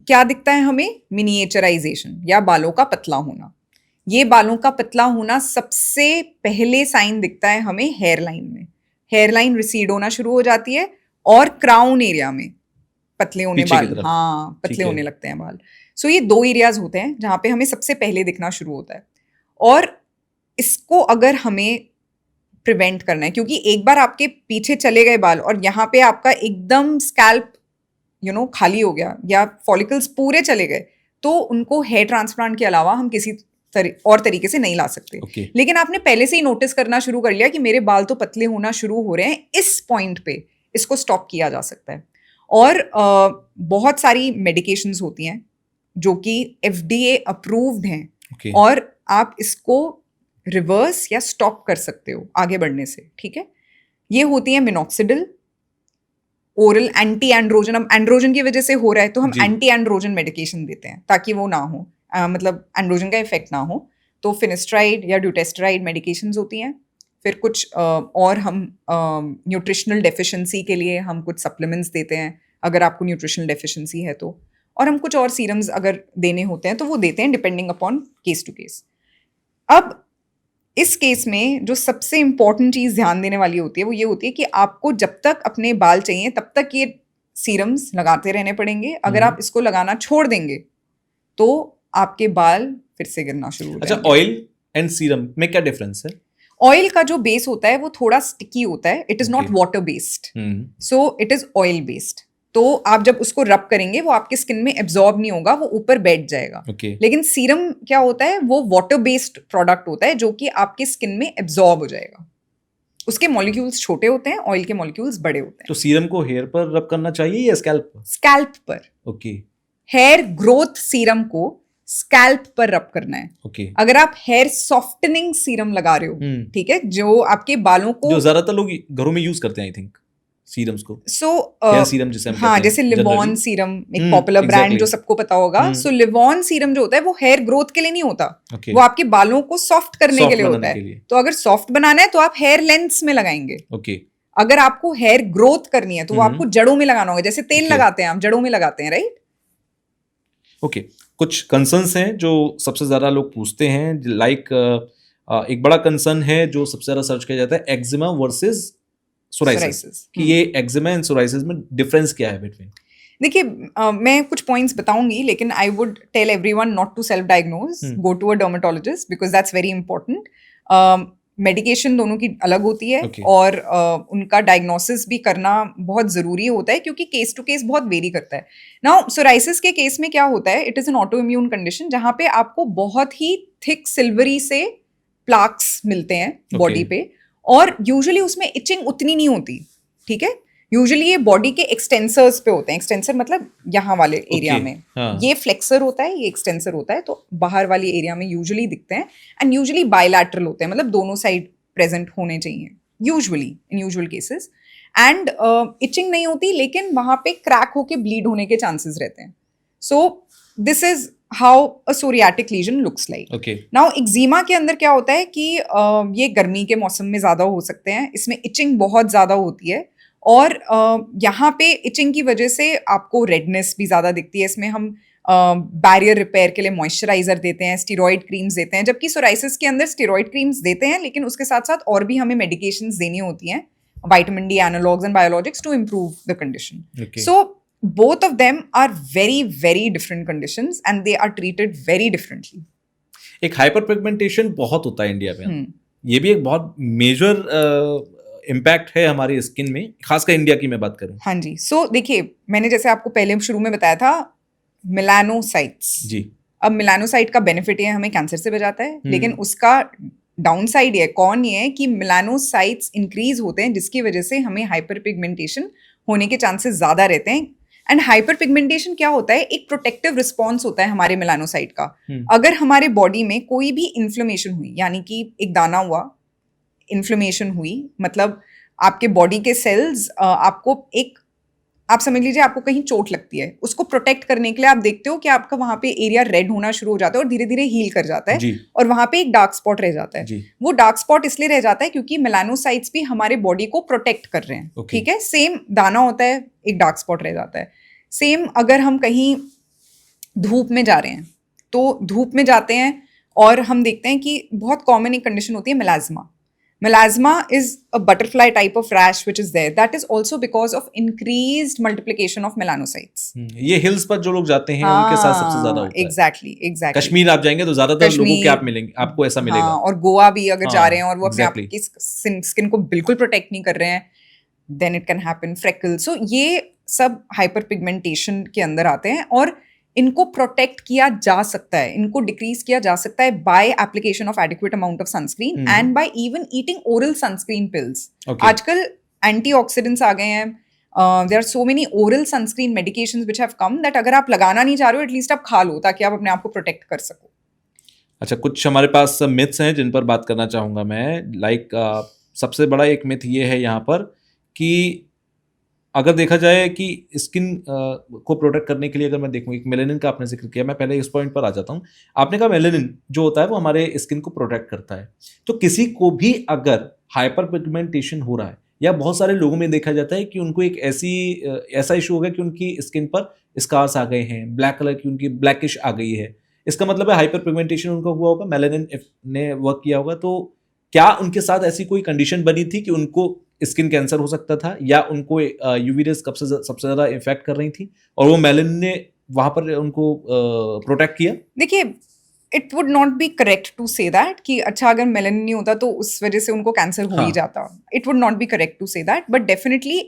क्या दिखता है हमें? मिनिएचराइजेशन या बालों का पतला होना. ये बालों का पतला होना सबसे पहले साइन दिखता है हमें हेयर लाइन में. हेयर लाइन रिसीड होना शुरू हो जाती है और क्राउन एरिया में पतले होने बाल, हाँ, पतले होने लगते हैं बाल. सो ये 2 एरियाज होते हैं जहाँ पे हमें सबसे पहले दिखना शुरू होता है. और इसको अगर हमें प्रिवेंट करना है, क्योंकि एक बार आपके पीछे चले गए बाल और यहाँ पे आपका एकदम स्कैल्प खाली हो गया या फॉलिकल्स पूरे चले गए, तो उनको हेयर ट्रांसप्लांट के अलावा हम किसी और तरीके से नहीं ला सकते. लेकिन आपने पहले से ही नोटिस करना शुरू कर लिया कि मेरे बाल तो पतले होना शुरू हो रहे हैं, इस पॉइंट पे इसको स्टॉप किया जा सकता है. और बहुत सारी मेडिकेशंस होती हैं जो कि FDA अप्रूव्ड हैं, और आप इसको रिवर्स या स्टॉप कर सकते हो आगे बढ़ने से. ठीक है, ये होती है मिनॉक्सिडिल, ओरल एंटी एंड्रोजन. अब एंड्रोजन की वजह से हो रहा है तो हम एंटी एंड्रोजन मेडिकेशन देते हैं ताकि वो ना हो, मतलब एंड्रोजन का इफेक्ट ना हो. तो फिनिस्ट्राइड या ड्यूटेस्ट्राइड मेडिकेशंस होती हैं. फिर कुछ और हम न्यूट्रिशनल डेफिशिएंसी के लिए हम कुछ सप्लीमेंट्स देते हैं अगर आपको न्यूट्रिशनल डेफिशिएंसी है तो. और हम कुछ और सीरम्स अगर देने होते हैं तो वो देते हैं, depending upon case to case. अब इस केस में जो सबसे इंपॉर्टेंट चीज़ ध्यान देने वाली होती है वो ये होती है कि आपको जब तक अपने बाल चाहिए तब तक ये सीरम्स लगाते रहने पड़ेंगे. अगर आप इसको लगाना छोड़ देंगे तो आपके बाल फिर से गिरना शुरू हो जाएंगे. अच्छा, ऑयल एंड सीरम में क्या डिफरेंस है? ऑयल का जो बेस होता है वो थोड़ा स्टिकी होता है. It is not water based, so it is oil based. तो आप जब उसको रब करेंगे वो आपके स्किन में एब्जॉर्ब नहीं होगा, वो ऊपर बैठ जाएगा. लेकिन सीरम क्या होता है? वो वाटर बेस्ड प्रोडक्ट होता है जो कि आपके स्किन में एब्जॉर्ब हो जाएगा. उसके मॉलिक्यूल्स छोटे होते हैं, ऑयल के मॉलिक्यूल्स बड़े होते हैं. तो सीरम को हेयर पर रब करना चाहिए या स्कैल्प पर? स्कैल्प पर. ओके. हेयर ग्रोथ सीरम को स्कैल्प पर रब करना है. okay. अगर आप हेयर सॉफ्टनिंग सीरम लगा रहे हो, ठीक है, जो आपके बालों को, जो ज्यादातर लोग घरों में यूज करते हैं आई थिंक सीरम्स को. हेयर सीरम जिसे हम हाँ, जैसे लिवॉन सीरम एक पॉपुलर ब्रांड जो सबको पता होगा. सो लिवॉन सीरम जो होता है वो हेयर ग्रोथ के लिए नहीं होता, वो आपके बालों को सॉफ्ट करने के लिए होता है. तो अगर सॉफ्ट बनाना है तो आप हेयर लेंथ्स में लगाएंगे. अगर आपको हेयर ग्रोथ करनी है तो वो आपको जड़ों में लगाना होगा, जैसे तेल लगाते हैं आप, जड़ों में लगाते हैं, राइट? ओके. कुछ कंसर्न्स हैं जो सबसे ज़्यादा लोग पूछते हैं, लाइक एक बड़ा कंसर्न है जो सबसे ज़्यादा सर्च किया जाता है, एक्जिमा वर्सेस सोराइसिस. कि ये एक्जिमा एंड सोराइसिस में डिफरेंस क्या है बिटवीन? देखिए, मैं कुछ पॉइंट्स बताऊंगी, लेकिन I would tell everyone not to self diagnose, go to a dermatologist because that's very important. Medication दोनों की अलग होती है, और उनका डायग्नोसिस भी करना बहुत ज़रूरी होता है क्योंकि केस टू केस बहुत वेरी करता है. नाउ सोराइसिस के केस में क्या होता है? It is an auto immune condition जहाँ पे आपको बहुत ही थिक सिल्वरी से प्लाक्स मिलते हैं बॉडी पे, और यूजुअली उसमें इचिंग उतनी नहीं होती. ठीक है, यूजुअली ये बॉडी के एक्सटेंसर्स पे होते हैं. एक्सटेंसर मतलब यहाँ वाले एरिया में. ये फ्लेक्सर होता है, ये एक्सटेंसर होता है, तो बाहर वाले एरिया में यूजुअली दिखते हैं. एंड यूजुअली बायलैटरल होते हैं, मतलब दोनों साइड प्रेजेंट होने चाहिए usually in usual cases. And itching नहीं होती, लेकिन वहाँ पे क्रैक होके ब्लीड होने के चांसेस रहते हैं. So this is how a psoriatic lesion looks like. Now eczema के अंदर क्या होता है कि ये गर्मी के मौसम में ज़्यादा हो सकते हैं, इसमें इचिंग बहुत ज़्यादा होती है, और यहाँ पे इचिंग की वजह से आपको रेडनेस भी ज़्यादा दिखती है। इसमें हम बैरियर रिपेयर के लिए मॉइस्चराइजर देते हैं, स्टेरॉइड क्रीम्स देते हैं, जबकि सोराइसिस के अंदर स्टेरॉइड क्रीम्स देते हैं, लेकिन उसके साथ साथ और भी हमें मेडिकेशंस देनी होती हैं, vitamin D analogues and biologics, to improve the condition. So both of them are very very different conditions and they are treated very differently. एक हाइपर पिगमेंटेशन बहुत होता है इंडिया में, ये भी एक बहुत मेजर इम्पैक्ट है हमारी स्किन में, खासकर इंडिया की मैं बात करूं। हाँ जी, सो देखिए, मैंने जैसे आपको पहले शुरू में बताया था मेलानोसाइट्स जी। अब मेलानोसाइट का बेनिफिट ये हमें कैंसर से बचाता है, लेकिन उसका डाउन साइड ये कौन ये है कि मेलानोसाइट्स इंक्रीज होते हैं, जिसकी वजह से हमें हाइपर पिगमेंटेशन होने के चांसेस ज्यादा रहते हैं। एंड हाइपर पिगमेंटेशन क्या होता है, एक प्रोटेक्टिव रिस्पॉन्स होता है हमारे मेलानोसाइट का। अगर हमारे बॉडी में कोई भी इन्फ्लेमेशन हुई, यानी कि एक दाना हुआ, इन्फ्लेमेशन हुई, मतलब आपके बॉडी के सेल्स आपको एक, आप समझ लीजिए आपको कहीं चोट लगती है, उसको प्रोटेक्ट करने के लिए आप देखते हो कि आपका वहां पे एरिया रेड होना शुरू हो जाता है और धीरे धीरे हील कर जाता है, और वहां पे एक डार्क स्पॉट रह जाता है। वो डार्क स्पॉट इसलिए रह जाता है क्योंकि मेलानोसाइट्स भी हमारे बॉडी को प्रोटेक्ट कर रहे हैं। ठीक है, सेम दाना होता है, एक डार्क स्पॉट रह जाता है। सेम अगर हम कहीं धूप में जा रहे हैं, तो धूप में जाते हैं और हम देखते हैं कि बहुत कॉमन एक कंडीशन होती है melasma. Melasma is a butterfly type of rash which is there. That is also because of increased multiplication of melanocytes. ये हिल्स पर जो लोग जाते हैं उनके साथ सबसे ज्यादा होता है। Exactly. कश्मीर आप जाएंगे तो ज्यादातर लोगों के आप मिलेंगे, आपको ऐसा मिलेगा। और गोवा भी अगर जा रहे हैं और वो अपने आपकी स्किन को बिल्कुल प्रोटेक्ट नहीं कर रहे हैं, then it can happen freckles. So ये सब हाइपर पिगमेंटेशन के अंदर आते हैं, और इनको प्रोटेक्ट किया जा सकता है, इनको डिक्रीज किया जा सकता है by application of adequate amount of sunscreen and by even eating oral sunscreen pills. आजकल एंटीऑक्सीडेंट्स आ गए हैं, there are so many oral sunscreen medications which have come that अगर आप लगाना नहीं चाह रहे हो, एटलीस्ट आप खा लो ताकि आप अपने आप को प्रोटेक्ट कर सको। अच्छा, कुछ हमारे पास मिथ्स हैं जिन पर बात करना चाहूँगा मैं। लाइक सबसे बड़ा एक मिथ ये है यहाँ पर कि अगर देखा जाए कि स्किन को प्रोटेक्ट करने के लिए, अगर मैं देखूँ, एक मेलेनिन का आपने जिक्र किया, मैं पहले इस पॉइंट पर आ जाता हूँ। आपने कहा मेलेनिन जो होता है वो हमारे स्किन को प्रोटेक्ट करता है, तो किसी को भी अगर हाइपर पिगमेंटेशन हो रहा है, या बहुत सारे लोगों में देखा जाता है कि उनको एक ऐसा इशू हो गया कि उनकी स्किन पर स्कार्स आ गए हैं, ब्लैक कलर की उनकी ब्लैकिश आ गई है, इसका मतलब है हाइपर पिगमेंटेशन उनका हुआ होगा, मेलेनिन ने वर्क किया होगा। तो क्या उनके साथ ऐसी कोई कंडीशन बनी थी कि उनको स्किन कैंसर हो सकता था, या उनको यूवी रेज सबसे ज्यादा इफेक्ट कर रही थी और वो मेलेनिन ने वहां पर उनको प्रोटेक्ट किया? देखिए, it would not be correct to say that कि अच्छा अगर मेलेनिन नहीं होता तो उस वजह से उनको कैंसर हो ही जाता। It would not be correct to say that, but definitely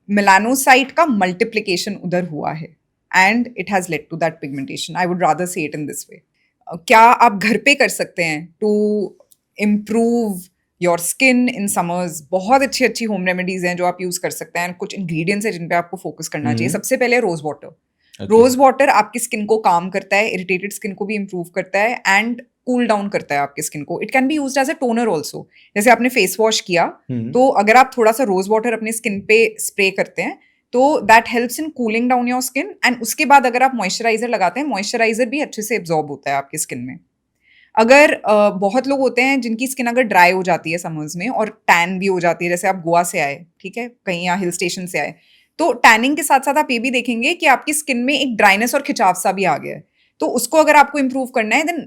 melanocyte का मल्टीप्लिकेशन उधर हुआ है and it has led to that pigmentation. I would rather say it in this way. क्या आप घर पे कर सकते हैं to improve your skin in summers? बहुत अच्छी अच्छी होम रेमेडीज हैं जो आप यूज कर सकते हैं। कुछ इंग्रेडिएंट्स हैं जिन पे आपको फोकस करना चाहिए। सबसे पहले रोज वाटर। रोज वाटर आपकी स्किन को काम करता है, इरिटेटेड स्किन को भी इम्प्रूव करता है एंड कूल डाउन करता है आपकी स्किन को। It can be used as a toner also. जैसे आपने फेस वॉश किया, तो अगर आप थोड़ा सा रोज वाटर अपनी स्किन पे स्प्रे करते हैं तो that helps in cooling down your skin. And उसके बाद अगर आप मॉइस्चराइजर लगाते हैं, मॉइस्चराइजर भी अच्छे से एब्जॉर्ब होता है आपकी स्किन में। अगर बहुत लोग होते हैं जिनकी स्किन अगर ड्राई हो जाती है समर्स में और टैन भी हो जाती है, जैसे आप गोवा से आए, ठीक है, कहीं यहाँ हिल स्टेशन से आए, तो टैनिंग के साथ साथ आप ये भी देखेंगे कि आपकी स्किन में एक ड्राइनेस और खिंचाव सा भी आ गया है। तो उसको अगर आपको इंप्रूव करना है, then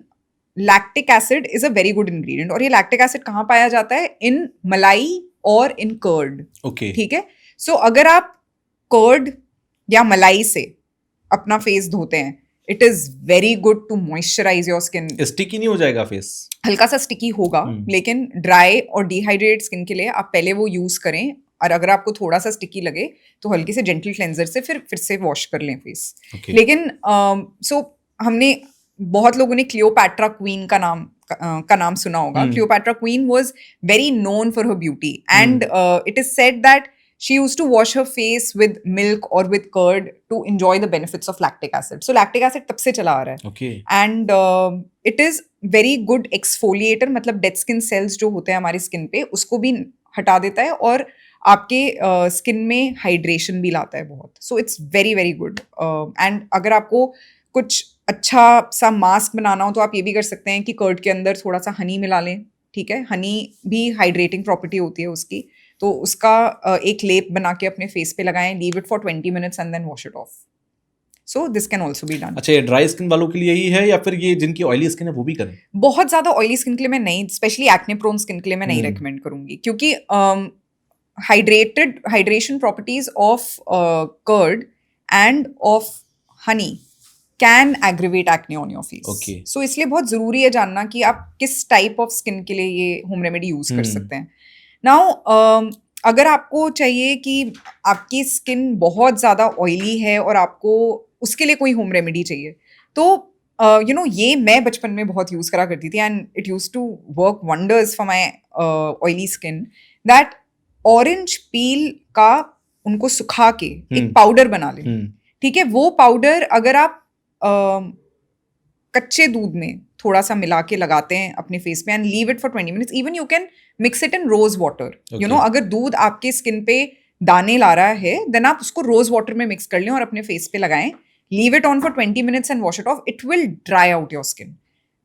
lactic acid is a very good ingredient. और ये लैक्टिक एसिड कहाँ पाया जाता है? इन मलाई और इन कर्ड। ठीक है, सो अगर आप कर्ड या मलाई से अपना फेस धोते हैं, it is very good to moisturise your skin. Sticky नहीं हो जाएगा फेस? हल्का सा स्टिकी होगा, लेकिन ड्राई और डिहाइड्रेटेड स्किन के लिए आप पहले वो यूज करें, और अगर आपको थोड़ा सा स्टिकी लगे तो हल्की से जेंटल क्लेंजर से फिर से वॉश कर लें फेस। लेकिन हमने बहुत लोगों ने क्लियोपैट्रा क्वीन का नाम सुना होगा। Cleopatra queen was very known for her beauty and it is said that she used to wash her face with milk or with curd to enjoy the benefits of lactic acid. So lactic acid तब से चला आ रहा है। Okay. And it is very good exfoliator, मतलब dead skin cells जो होते हैं हमारी स्किन पे उसको भी हटा देता है और आपके स्किन में हाइड्रेशन भी लाता है बहुत। So it's very very good. And अगर आपको कुछ अच्छा सा मास्क बनाना हो तो आप ये भी कर सकते हैं कि कर्ड के अंदर थोड़ा सा हनी मिला लें। ठीक है, हनी भी हाइड्रेटिंग प्रॉपर्टी होती है उसकी, तो उसका एक लेप बना के अपने फेस पे लगाएं, leave it for 20 minutes and then wash it off. So this can also be done. अच्छा, ये ड्राई स्किन वालों के लिए ही है या फिर ये जिनकी ऑयली स्किन है वो भी करें? बहुत ज्यादा ऑयली स्किन के लिए मैं नहीं, स्पेशली एक्ने प्रोन स्किन के लिए मैं नहीं रेकमेंड करूंगी, क्योंकि hydration properties of curd and of honey can aggravate acne on your face. So इसलिए बहुत जरूरी है जानना कि आप किस टाइप ऑफ स्किन के लिए ये होम रेमेडी यूज कर सकते हैं. नाउ अगर आपको चाहिए कि आपकी स्किन बहुत ज़्यादा ऑयली है और आपको उसके लिए कोई होम रेमेडी चाहिए, तो ये मैं बचपन में बहुत यूज़ करा करती थी and it used to work wonders for my oily skin. That orange peel का उनको सुखा के एक पाउडर बना लें. ठीक है, वो पाउडर अगर आप कच्चे दूध में थोड़ा सा मिला के लगाते हैं अपने फेस पे and leave it for 20 minutes. Even you can mix it in rose water. You know, अगर दूध आपके स्किन पे दाने ला रहा है देन आप उसको रोज वाटर में मिक्स कर लें और अपने फेस पे लगाएं. Leave it on for 20 minutes and wash it of. It will dry out your skin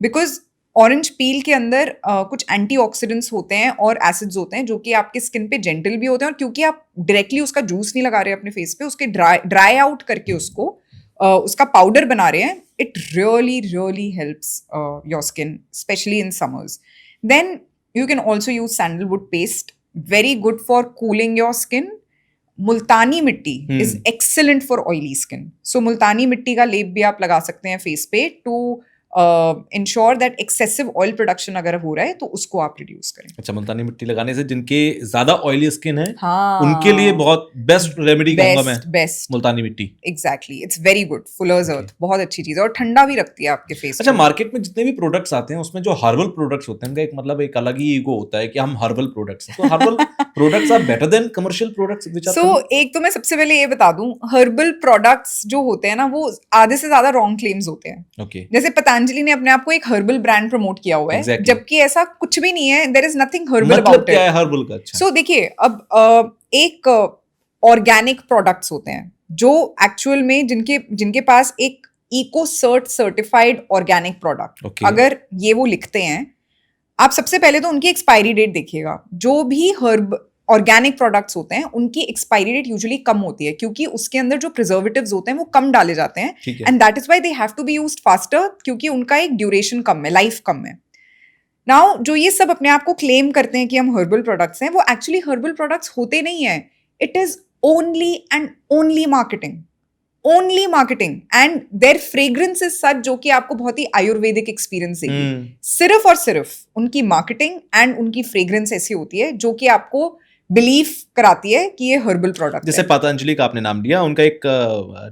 because orange peel के अंदर कुछ एंटीऑक्सीडेंट्स होते हैं और एसिड्स होते हैं जो कि आपके स्किन पे जेंटल भी होते हैं, और क्योंकि आप डायरेक्टली उसका जूस नहीं लगा रहे अपने फेस पे, उसके ड्राई आउट करके उसको उसका पाउडर बना रहे हैं. It really helps your skin, specially in summers. Then you can also use sandalwood paste, very good for cooling your skin. मुल्तानी मिट्टी is excellent for oily skin. So मुल्तानी मिट्टी का लेप भी आप लगा सकते हैं फेस पे to ensure that excessive oil production अगर हो रहा है तो उसको आप रिड्यूस करें. अच्छा, मुल्तानी मिट्टी लगाने से जिनके ज्यादा ऑयली स्किन है, हाँ, उनके लिए बहुत बेस्ट रेमेडी कहूंगा मैं. Best multani mitti. Exactly, it's very good. Fuller's earth बहुत अच्छी चीज है और ठंडा भी रखती है आपके फेस. अच्छा, मार्केट में जितने भी प्रोडक्ट्स आते हैं उसमें जो हर्बल प्रोडक्ट्स होते हैं उनका एक मतलब एक अलग ही ईगो होता है कि हम हर्बल प्रोडक्ट्स हैं. तो herbal products are better than commercial products which are. So एक तो मैं सबसे पहले ये बता दूं, हर्बल प्रोडक्ट्स जो होते हैं ना वो आधे से ज्यादा रॉन्ग क्लेम्स होते हैं. ओके. जैसे पतंजलि ने अपने आप को एक हर्बल ब्रांड प्रमोट किया हुआ है, exactly. जबकि ऐसा कुछ भी नहीं है. There is nothing herbal about it. क्या है हर्बल का? अच्छा, सो देखिए, अब एक ऑर्गेनिक प्रोडक्ट्स होते हैं जो एक्चुअल में जिनके पास एक इको सर्टिफाइड ऑर्गेनिक प्रोडक्ट, अगर ये वो लिखते हैं, आप सबसे पहले तो उनकी एक्सपायरी डेट देखिएगा. जो भी ऑर्गेनिक प्रोडक्ट्स होते हैं उनकी एक्सपायरी डेट यूजुअली कम होती है क्योंकि उसके अंदर जो प्रिजर्वेटिव्स होते हैं वो कम डाले जाते हैं, and that is why they have to be used faster, क्योंकि उनका एक ड्यूरेशन कम है, लाइफ कम है. नाउ जो ये सब अपने आप को क्लेम करते हैं कि हम हर्बल प्रोडक्ट्स हैं, वो एक्चुअली हर्बल प्रोडक्ट्स होते नहीं है. It is only and only marketing. And their fragrance is such जो कि आपको बहुत ही आयुर्वेदिक एक्सपीरियंस देगी. सिर्फ और सिर्फ उनकी मार्केटिंग एंड उनकी फ्रेग्रेंस ऐसी होती है जो कि आपको बिलीव कराती है कि ये हर्बल प्रोडक्ट. जैसे पतंजलि का आपने नाम लिया, उनका एक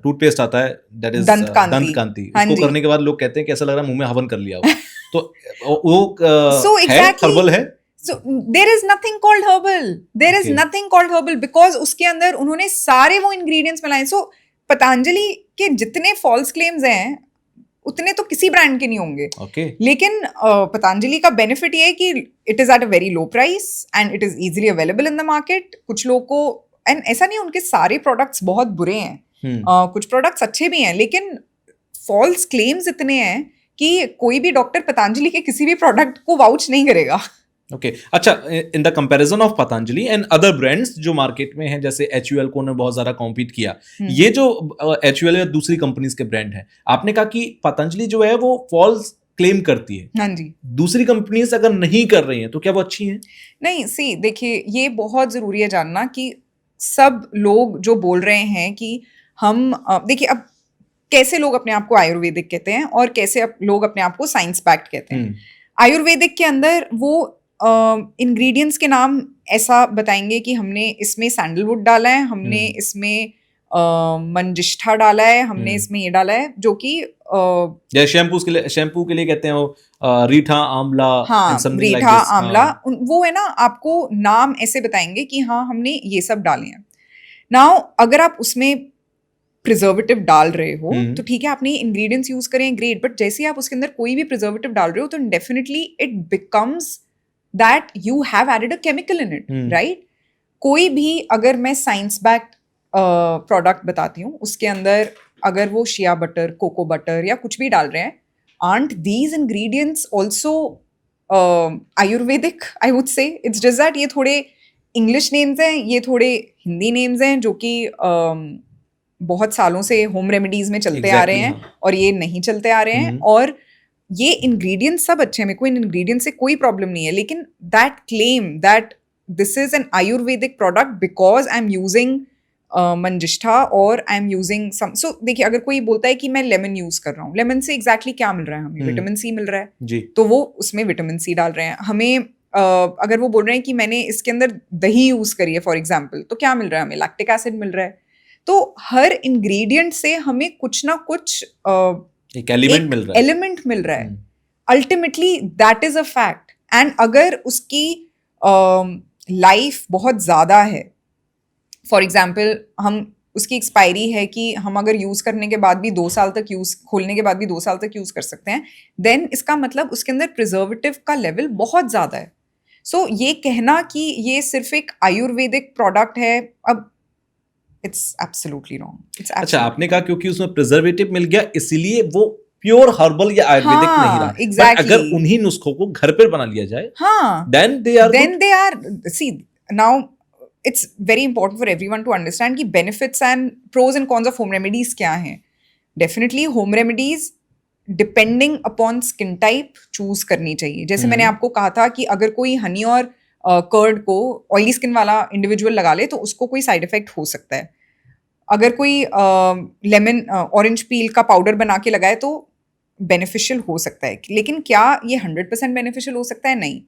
टूथपेस्ट आता है दैट इज दंतकांति. उसको करने के बाद लोग कहते हैं कि ऐसा लग रहा है मुंह में हवन कर लिया हो. तो वो हर्बल है. So there is nothing called herbal. There is nothing called herbal because उसके अंदर उन्होंने सारे वो ingredients मिलाए. So पतंजलि के जितने false claims हैं उतने तो किसी ब्रांड के नहीं होंगे. लेकिन पतंजलि का बेनिफिट ये है कि it is at a very low price and it is easily available in the market. कुछ लोगों को, एंड ऐसा नहीं उनके सारे प्रोडक्ट्स बहुत बुरे हैं, कुछ प्रोडक्ट्स अच्छे भी हैं, लेकिन फॉल्स क्लेम्स इतने हैं कि कोई भी डॉक्टर पतंजलि के किसी भी प्रोडक्ट को वाउच नहीं करेगा. ओके. अच्छा, in the comparison of Patanjali and other brands जो मार्केट में हैं, जैसे HUL को ने बहुत ज्यादा कॉम्पीट किया, ये जो HUL या दूसरी कंपनीज के ब्रांड हैं, आपने कहा कि पतंजलि जो है वो फॉल्स क्लेम करती है. हाँ जी. दूसरी कंपनीज अगर नहीं कर रही हैं तो क्या वो अच्छी हैं? नहीं, सी देखिए, ये बहुत जरूरी है जानना कि सब लोग जो बोल रहे हैं कि हम देखिए, अब कैसे लोग अपने आप को आयुर्वेदिक कहते हैं और कैसे लोग अपने आप को साइंस बैक्ड कहते हैं. आयुर्वेदिक के अंदर वो इंग्रेडिएंट्स के नाम ऐसा बताएंगे कि हमने इसमें सैंडलवुड डाला है, हमने इसमें मंजिष्ठा डाला है, हमने इसमें ये डाला है, जो कि शैम्पू के लिए कहते हैं वो रीठा आंवला. हाँ, रीठा आंवला, वो है ना, आपको नाम ऐसे बताएंगे कि हाँ हमने ये सब डाले हैं. नाउ अगर आप उसमें प्रिजर्वेटिव डाल रहे हो तो ठीक है, आपने इंग्रेडिएंट्स यूज करें, ग्रेट, बट जैसे ही आप उसके अंदर कोई भी प्रिजर्वेटिव डाल रहे हो तो definitely it becomes that you have added a chemical in it, right? कोई भी, अगर मैं साइंस बैक्ड प्रोडक्ट बताती हूँ, उसके अंदर अगर वो शिया बटर, कोको बटर या कुछ भी डाल रहे हैं, aren't these ingredients also Ayurvedic? I would say it's just that ये थोड़े इंग्लिश नेम्स हैं, ये थोड़े हिंदी नेम्स हैं जो कि बहुत सालों से होम रेमेडीज में चलते आ रहे हैं, और ये नहीं चलते आ रहे हैं। और ये इंग्रेडिएंट्स सब अच्छे हैं, मेरे को इन इंग्रेडिएंट्स से कोई प्रॉब्लम नहीं है, लेकिन that claim that this is an Ayurvedic product because I am using manjistha और आई एम यूजिंग सम, सो देखिए अगर कोई बोलता है कि मैं लेमन यूज कर रहा हूँ, लेमन से एग्जैक्टली क्या मिल रहा है हमें? विटामिन सी मिल रहा है जी। तो वो उसमें विटामिन सी डाल रहे हैं हमें। अगर वो बोल रहे हैं कि मैंने इसके अंदर दही यूज करी है फॉर एग्जाम्पल, तो क्या मिल रहा है हमें? लैक्टिक एसिड मिल रहा है। तो हर इंग्रेडिएंट से हमें कुछ ना कुछ एक एलिमेंट मिल रहा है। Ultimately that is a fact. And अगर उसकी लाइफ बहुत ज्यादा है, फॉर एग्जाम्पल हम उसकी एक्सपायरी है कि हम अगर यूज करने के बाद भी 2 साल तक खोलने के बाद भी 2 साल तक यूज कर सकते हैं, देन इसका मतलब उसके अंदर प्रिजर्वेटिव का लेवल बहुत ज्यादा है। सो ये कहना कि ये सिर्फ एक आयुर्वेदिक प्रोडक्ट है, अब इट्स एब्सोल्युटली रॉन्ग। अच्छा, आपने कहा क्योंकि उसमें प्रिजर्वेटिव मिल गया इसलिए वो प्योर हर्बल या आयुर्वेदिक नहीं रहा। exactly. अगर उन्हीं नुस्खों को घर पर बना लिया जाए, then they are see now it's very important for everyone to understand कि benefits and pros and cons of home remedies क्या हैं। Definitely home remedies depending upon skin type choose करनी चाहिए। जैसे मैंने आपको कहा था कि अगर कोई हनी और कर्ड को ऑयली स्किन वाला इंडिविजुअल लगा ले तो उसको कोई साइड इफेक्ट हो सकता है। अगर कोई लेमन ऑरेंज पील का पाउडर बना के लगाए तो बेनिफिशियल हो सकता है, लेकिन क्या ये 100% बेनिफिशियल हो सकता है? नहीं।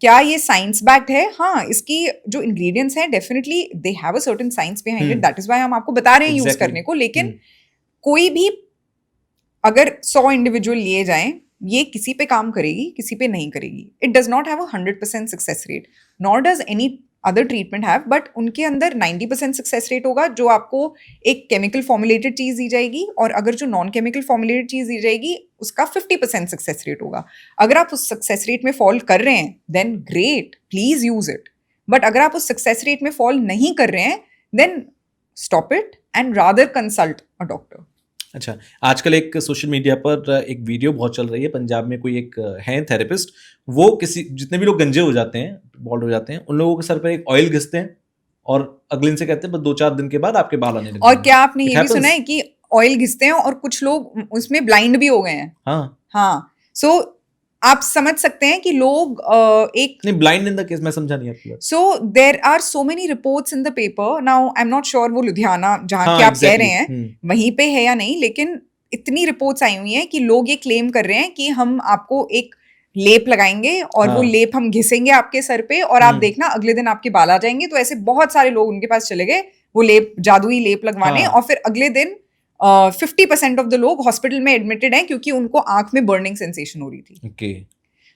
क्या ये साइंस बैक्ड है? हाँ, इसकी जो इंग्रेडिएंट्स हैं definitely they have a certain science behind it, that is why हम आपको बता रहे हैं यूज करने को। लेकिन कोई भी अगर 100 इंडिविजुअल लिए जाएं, ये किसी पे काम करेगी, किसी पे नहीं करेगी। It does not have a 100% success rate, nor does any other treatment have, but उनके अंदर 90% सक्सेस रेट होगा जो आपको एक केमिकल फॉर्मुलेटेड चीज दी जाएगी, और अगर जो नॉन केमिकल फॉर्मुलेटेड चीज दी जाएगी उसका 50% सक्सेस रेट होगा। अगर आप उस सक्सेस रेट में फॉल कर रहे हैं then great, please use it. But अगर आप उस सक्सेस रेट में फॉल नहीं कर रहे हैं then stop it and rather consult a doctor. अच्छा, आजकल एक सोशल मीडिया पर एक वीडियो बहुत चल रही है। पंजाब में कोई एक है थेरेपिस्ट, वो जितने भी लोग गंजे हो जाते हैं, बॉल्ड हो जाते हैं, उन लोगों के सर पर एक ऑयल घिसते हैं और अगले दिन से कहते हैं बस 2-4 दिन के बाद आपके बाल आने लगते हैं। और क्या आपने ये भी सुना है कि ऑयल घिसते हैं और कुछ लोग उसमें ब्लाइंड भी हो गए हैं? हाँ। सो आप समझ सकते हैं कि लोग एक नहीं, ब्लाइंड इन द केस मैं समझा नहीं आपकी बात। So there are so many reports in the paper. Now I am not sure वो लुधियाना जहाँ के आप कह रहे हैं वहीं पे है या नहीं, लेकिन इतनी रिपोर्ट्स आई हुई हैं कि लोग ये क्लेम कर रहे हैं कि हम आपको एक लेप लगाएंगे और वो लेप हम घिसेंगे आपके सर पे और आप देखना अगले दिन आपके बाल आ जाएंगे। तो ऐसे बहुत सारे लोग उनके पास चले गए वो लेप, जादुई लेप लगवाने, और फिर अगले दिन 50% ऑफ द लोग हॉस्पिटल में एडमिटेड हैं क्योंकि उनको आंख में बर्निंग सेंसेशन हो रही थी। okay.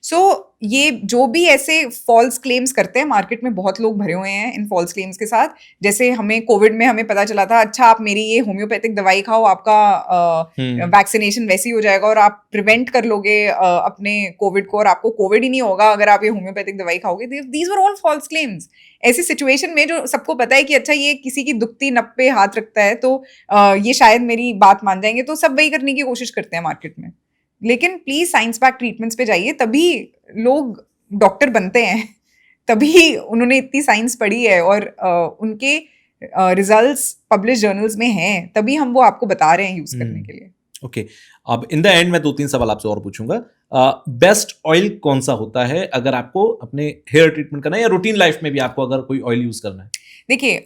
सो ये जो भी ऐसे फॉल्स क्लेम्स करते हैं, मार्केट में बहुत लोग भरे हुए हैं इन फॉल्स क्लेम्स के साथ। जैसे हमें कोविड में हमें पता चला था, अच्छा आप मेरी ये होम्योपैथिक दवाई खाओ, आपका वैक्सीनेशन वैसे ही हो जाएगा और आप प्रिवेंट कर लोगे अपने कोविड को और आपको कोविड ही नहीं होगा अगर आप ये होम्योपैथिक दवाई खाओगे। These were all false claims. ऐसी सिचुएशन में जो सबको पता है कि अच्छा ये किसी की दुखती नप पे हाथ रखता है तो ये शायद मेरी बात मान जाएंगे, तो सब वही करने की कोशिश करते हैं मार्केट में। लेकिन प्लीज साइंस बैक ट्रीटमेंट्स पे जाइए, तभी लोग डॉक्टर बनते हैं, तभी उन्होंने इतनी साइंस पढ़ी है और उनके रिजल्ट्स पब्लिश जर्नल्स में हैं, तभी हम वो आपको बता रहे हैं यूज करने के लिए। ओके, अब इन द एंड मैं 2-3 सवाल आपसे और पूछूंगा। बेस्ट ऑयल कौन सा होता है अगर आपको अपने हेयर ट्रीटमेंट करना है या रूटीन लाइफ में भी आपको अगर कोई ऑयल यूज करना है? देखिए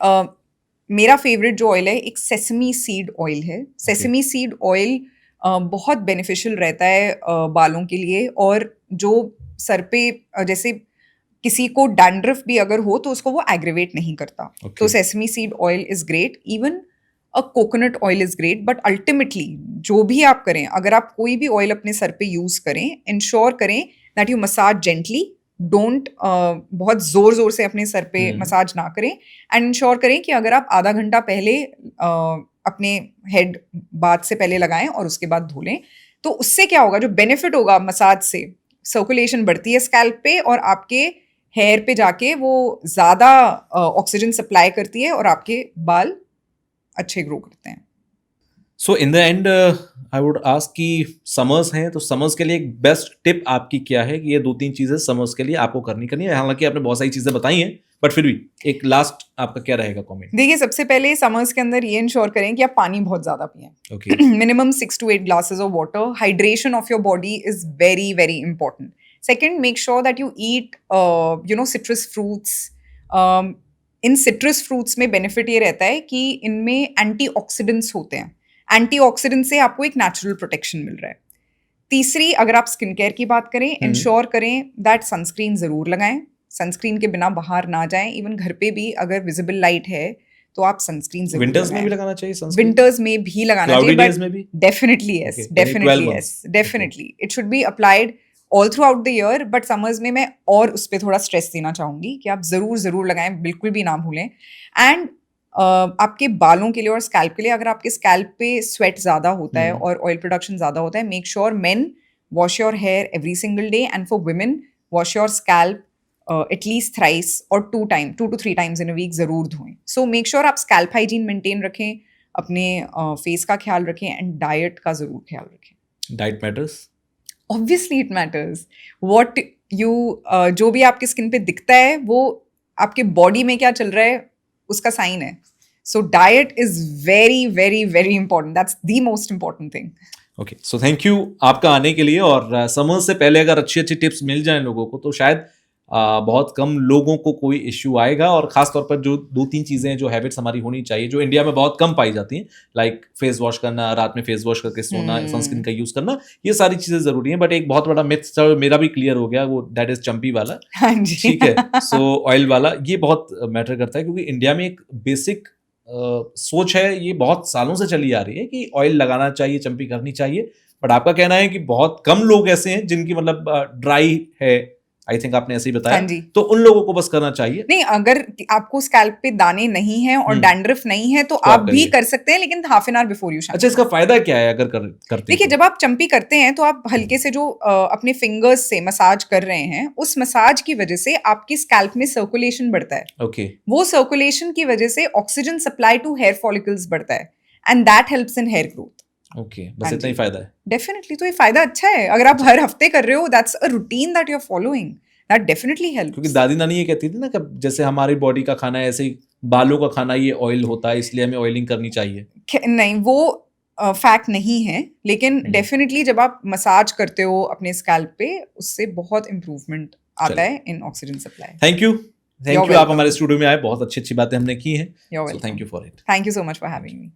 मेरा फेवरेट जो ऑयल है एक सेसमी सीड ऑयल है। सेसमी सीड ऑयल बहुत बेनिफिशियल रहता है बालों के लिए, और जो सर पे जैसे किसी को डैंड्रफ भी अगर हो तो उसको वो एग्रीवेट नहीं करता। तो sesame seed oil is great, even a coconut oil is great. But ultimately जो भी आप करें, अगर आप कोई भी ऑयल अपने सर पे यूज करें, इंश्योर करें that you massage gently, don't बहुत जोर जोर से अपने सर पे मसाज ना करें, एंड इंश्योर करें कि अगर आप आधा घंटा पहले अपने हेड बाथ से पहले लगाएं और उसके बाद धो लें, तो उससे क्या होगा, जो बेनिफिट होगा मसाज से, सर्कुलेशन बढ़ती है स्कैल्प पे और आपके हेयर पे जाके वो ज्यादा ऑक्सीजन सप्लाई करती है और आपके बाल अच्छे ग्रो करते हैं। So in the end I would ask कि समर्स हैं तो समर्स के लिए एक बेस्ट टिप आपकी क्या है कि ये 2-3 चीजें समर्स के लिए आपको करनी है। हालांकि आपने बहुत सारी चीजें बताई हैं, बट फिर भी एक लास्ट आपका क्या रहेगा कमेंट? देखिए, सबसे पहले समर्स के अंदर ये इंश्योर करें कि आप पानी बहुत ज्यादा पिएं। Okay. Minimum 6 to 8 glasses of water. Hydration of your body is very, very important. Second, make sure that you eat, citrus fruits. In citrus fruits में बेनिफिट ये रहता है कि इनमें एंटीऑक्सीडेंट्स होते हैं। एंटीऑक्सीडेंट से आपको एक नेचुरल प्रोटेक्शन मिल रहा है। तीसरी, अगर आप स्किन केयर की बात करें, इंश्योर करें दैट सनस्क्रीन जरूर लगाएं। सनस्क्रीन के बिना बाहर ना जाएं। इवन घर पे भी अगर विजिबल लाइट है तो आप सनस्क्रीन जरूर विंटर्स में भी लगाना चाहिए सनस्क्रीन? विंटर्स में भी लगाना चाहिए, डेज में भी? Definitely yes, definitely yes, definitely it should be applied all through out the year. But summers में मैं और उस पर थोड़ा स्ट्रेस देना चाहूंगी कि आप जरूर लगाएं, बिल्कुल भी ना भूलें। एंड आपके बालों के लिए और स्कैल्प के लिए, अगर आपके स्कैल्प पे स्वेट ज्यादा होता है और ऑयल प्रोडक्शन ज्यादा होता है, make sure men wash your hair every single day, and for women wash your scalp at least thrice और 2 to 3 times in a week जरूर धोएं। सो मेक श्योर आप स्कैल्प हाइजीन मेंटेन रखें, अपने फेस का ख्याल रखें, एंड डाइट का जरूर ख्याल रखें। Diet matters? Obviously it matters. What you जो भी आपकी स्किन पे दिखता है वो आपके बॉडी में क्या चल रहा है उसका साइन है। So diet is very very very important, that's the most important thing. Okay, so thank you आपका आने के लिए। और समर से पहले अगर अच्छी टिप्स मिल जाएं लोगों को तो शायद बहुत कम लोगों को कोई इश्यू आएगा। और खास तौर पर जो 2-3 चीजें, जो हैबिट्स हमारी होनी चाहिए, जो इंडिया में बहुत कम पाई जाती हैं, लाइक फेस वॉश करना, रात में फेस वॉश करके सोना, सनस्क्रीन का यूज करना, ये सारी चीजें जरूरी हैं। बट एक बहुत बड़ा मिथ मेरा भी क्लियर हो गया, वो दैट इज चंपी वाला। हाँ जी, ठीक है। सो ऑयल वाला ये बहुत मैटर करता है, क्योंकि इंडिया में एक बेसिक सोच है, ये बहुत सालों से चली आ रही है कि ऑयल लगाना चाहिए, चंपी करनी चाहिए। बट आपका कहना है कि बहुत कम लोग ऐसे हैं जिनकी मतलब ड्राई है, आई थिंक आपने ऐसे ही बताया। हाँ जी। तो उन लोगों को बस करना चाहिए। नहीं, अगर आपको स्कैल्प पे दाने नहीं हैं और डैंड्रफ नहीं है तो आप भी कर सकते हैं, लेकिन half an hour before you shower. अच्छा, इसका फायदा क्या है अगर करते हैं? देखिए, जब आप चंपी करते हैं तो आप हल्के से जो अपने फिंगर्स से मसाज कर रहे हैं, उस मसाज की वजह से आपकी स्कैल्प में सर्कुलेशन बढ़ता है। ओके। वो सर्कुलेशन की वजह से oxygen supply to hair follicles बढ़ता है, and that helps in hair growth. Okay, बस इतना ही फायदा है? डेफिनेटली। तो ये फायदा अच्छा है। अगर आप हर हफ्ते कर रहे हो, that's a routine that you are following, that definitely helps. क्योंकि दादी नानी ये कहती थी ना कि जैसे हमारी बॉडी का खाना है, ऐसे ही बालों का खाना ये ऑयल होता है, इसलिए हमें ऑयलिंग करनी चाहिए। नहीं, वो फैक्ट नहीं है, लेकिन डेफिनेटली जब आप मसाज करते हो अपने स्कैल्प पे, उससे बहुत इंप्रूवमेंट आता है इन ऑक्सीजन सप्लाई। थैंक यू आप हमारे स्टूडियो में आए, बहुत अच्छी बातें हमने की हैं। You're welcome. Thank you for it. Thank you so much for having me.